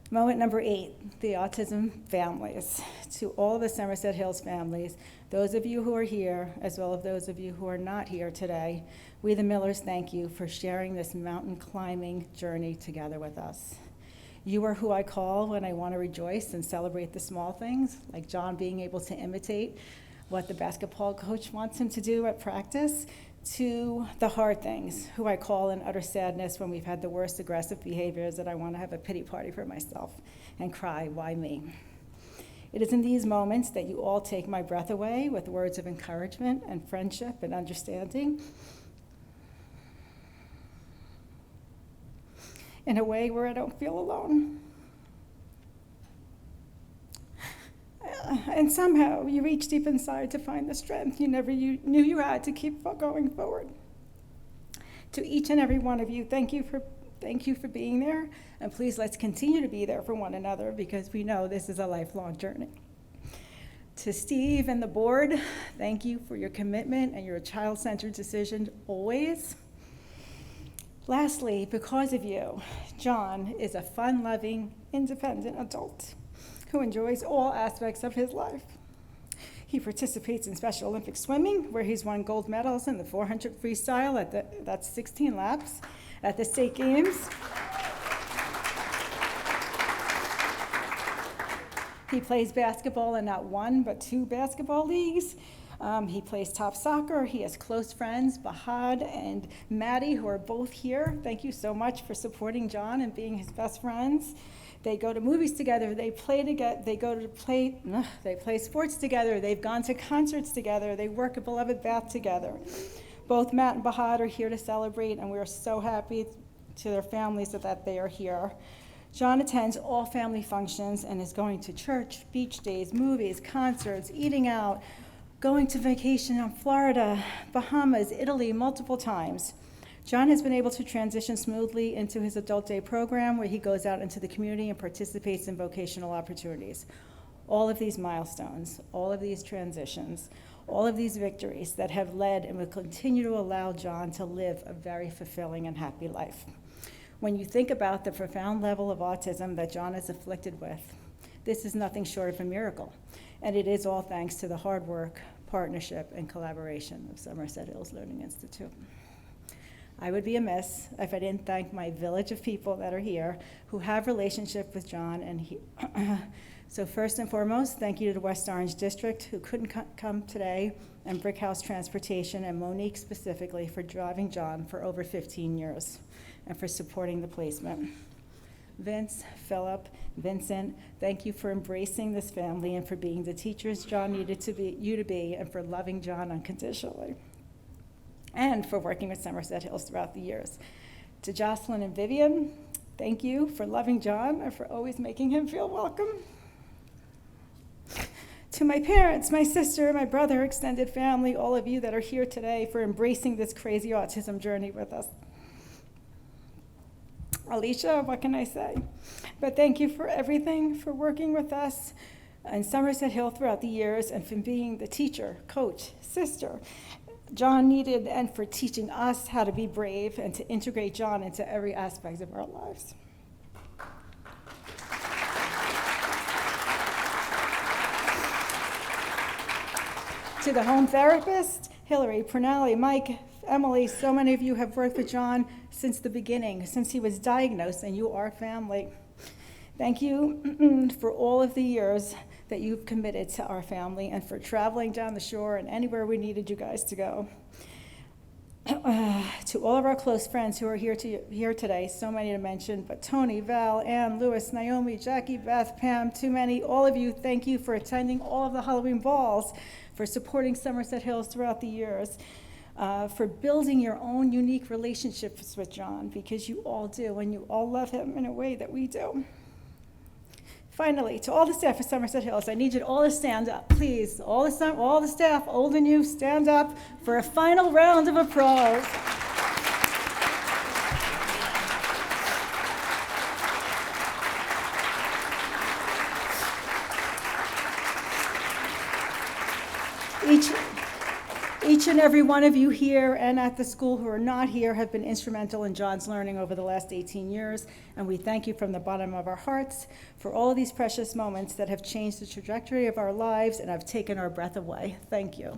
Moment number 8, the autism families. To all the Somerset Hills families, those of you who are here, as well as those of you who are not here today, we the Millers thank you for sharing this mountain climbing journey together with us. You are who I call when I want to rejoice and celebrate the small things, like John being able to imitate what the basketball coach wants him to do at practice, to the hard things, who I call in utter sadness when we've had the worst aggressive behaviors that I want to have a pity party for myself and cry, why me? It is in these moments that you all take my breath away with words of encouragement and friendship and understanding in a way where I don't feel alone. And somehow you reach deep inside to find the strength you never knew you had to keep going forward. To each and every one of you, thank you for being there, and please let's continue to be there for one another because we know this is a lifelong journey. To Steve and the board, thank you for your commitment and your child-centered decision always. Lastly, because of you, John is a fun-loving, independent adult who enjoys all aspects of his life. He participates in Special Olympics swimming, where he's won gold medals in the 400 freestyle that's 16 laps at the state games. He plays basketball in not one, but 2 basketball leagues. He plays top soccer. He has close friends, Bahad and Maddie, who are both here. Thank you so much for supporting John and being his best friends. They go to movies together, they play together, they play sports together, they've gone to concerts together, they work at Beloved Bath together. Both Matt and Bahad are here to celebrate, and we are so happy to their families that they are here. John attends all family functions and is going to church, beach days, movies, concerts, eating out, going to vacation in Florida, Bahamas, Italy multiple times. John has been able to transition smoothly into his adult day program where he goes out into the community and participates in vocational opportunities. All of these milestones, all of these transitions, all of these victories that have led and will continue to allow John to live a very fulfilling and happy life. When you think about the profound level of autism that John is afflicted with, this is nothing short of a miracle. And it is all thanks to the hard work, partnership, and collaboration of Somerset Hills Learning Institute. I would be amiss if I didn't thank my village of people that are here who have relationship with John. So first and foremost, thank you to the West Orange District who couldn't come today, and Brick House Transportation and Monique specifically for driving John for over 15 years and for supporting the placement. Vince, Philip, Vincent, thank you for embracing this family and for being the teachers John needed you to be and for loving John unconditionally, and for working with Somerset Hills throughout the years. To Jocelyn and Vivian, thank you for loving John and for always making him feel welcome. To my parents, my sister, my brother, extended family, all of you that are here today for embracing this crazy autism journey with us. Alicia, what can I say? But thank you for everything, for working with us in Somerset Hill throughout the years and for being the teacher, coach, sister John needed, and for teaching us how to be brave and to integrate John into every aspect of our lives. To the home therapist, Hillary, Pernally, Mike, Emily, so many of you have worked with John since the beginning, since he was diagnosed, and you are family. Thank you for all of the years that you've committed to our family and for traveling down the shore and anywhere we needed you guys to go. To all of our close friends who are here today, so many to mention, but Tony, Val, Ann, Lewis, Naomi, Jackie, Beth, Pam, too many, all of you, thank you for attending all of the Halloween balls, for supporting Somerset Hills throughout the years, for building your own unique relationships with John, because you all do, and you all love him in a way that we do. Finally, to all the staff of Somerset Hills, I need you all to stand up, please. All the staff, old and new, stand up for a final round of applause. Each and every one of you here and at the school who are not here have been instrumental in John's learning over the last 18 years, and we thank you from the bottom of our hearts for all of these precious moments that have changed the trajectory of our lives and have taken our breath away. Thank you.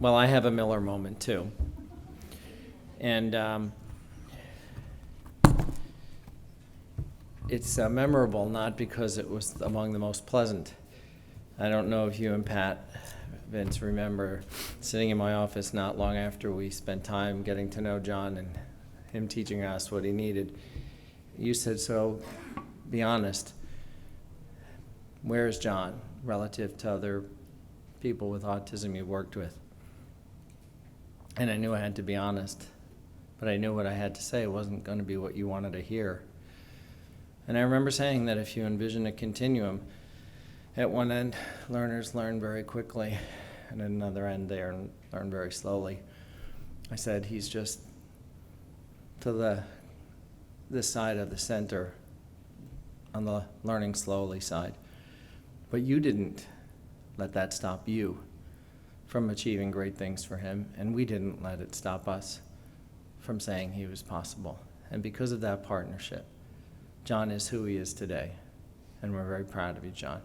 Well, I have a Miller moment too. And it's memorable not because it was among the most pleasant. I don't know if you and Pat, Vince, remember sitting in my office not long after we spent time getting to know John and him teaching us what he needed. You said, so be honest, where is John relative to other people with autism you worked with? And I knew I had to be honest, but I knew what I had to say wasn't going to be what you wanted to hear. And I remember saying that if you envision a continuum, at one end, learners learn very quickly, and at another end, they learn very slowly. I said, he's just to this side of the center on the learning slowly side. But you didn't let that stop you from achieving great things for him, and we didn't let it stop us from saying he was possible. And because of that partnership, John is who he is today, and we're very proud of you, John.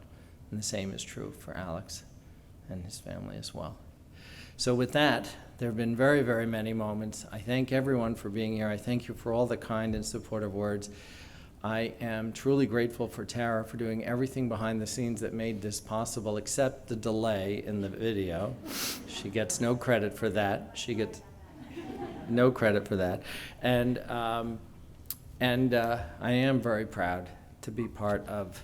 And the same is true for Alex and his family as well. So with that, there have been very, very many moments. I thank everyone for being here. I thank you for all the kind and supportive words. I am truly grateful for Tara for doing everything behind the scenes that made this possible, except the delay in the video. She gets no credit for that. She gets no credit for that. And I am very proud to be part of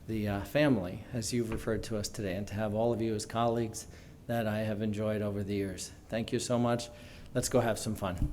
the family, as you've referred to us today, and to have all of you as colleagues that I have enjoyed over the years. Thank you so much. Let's go have some fun.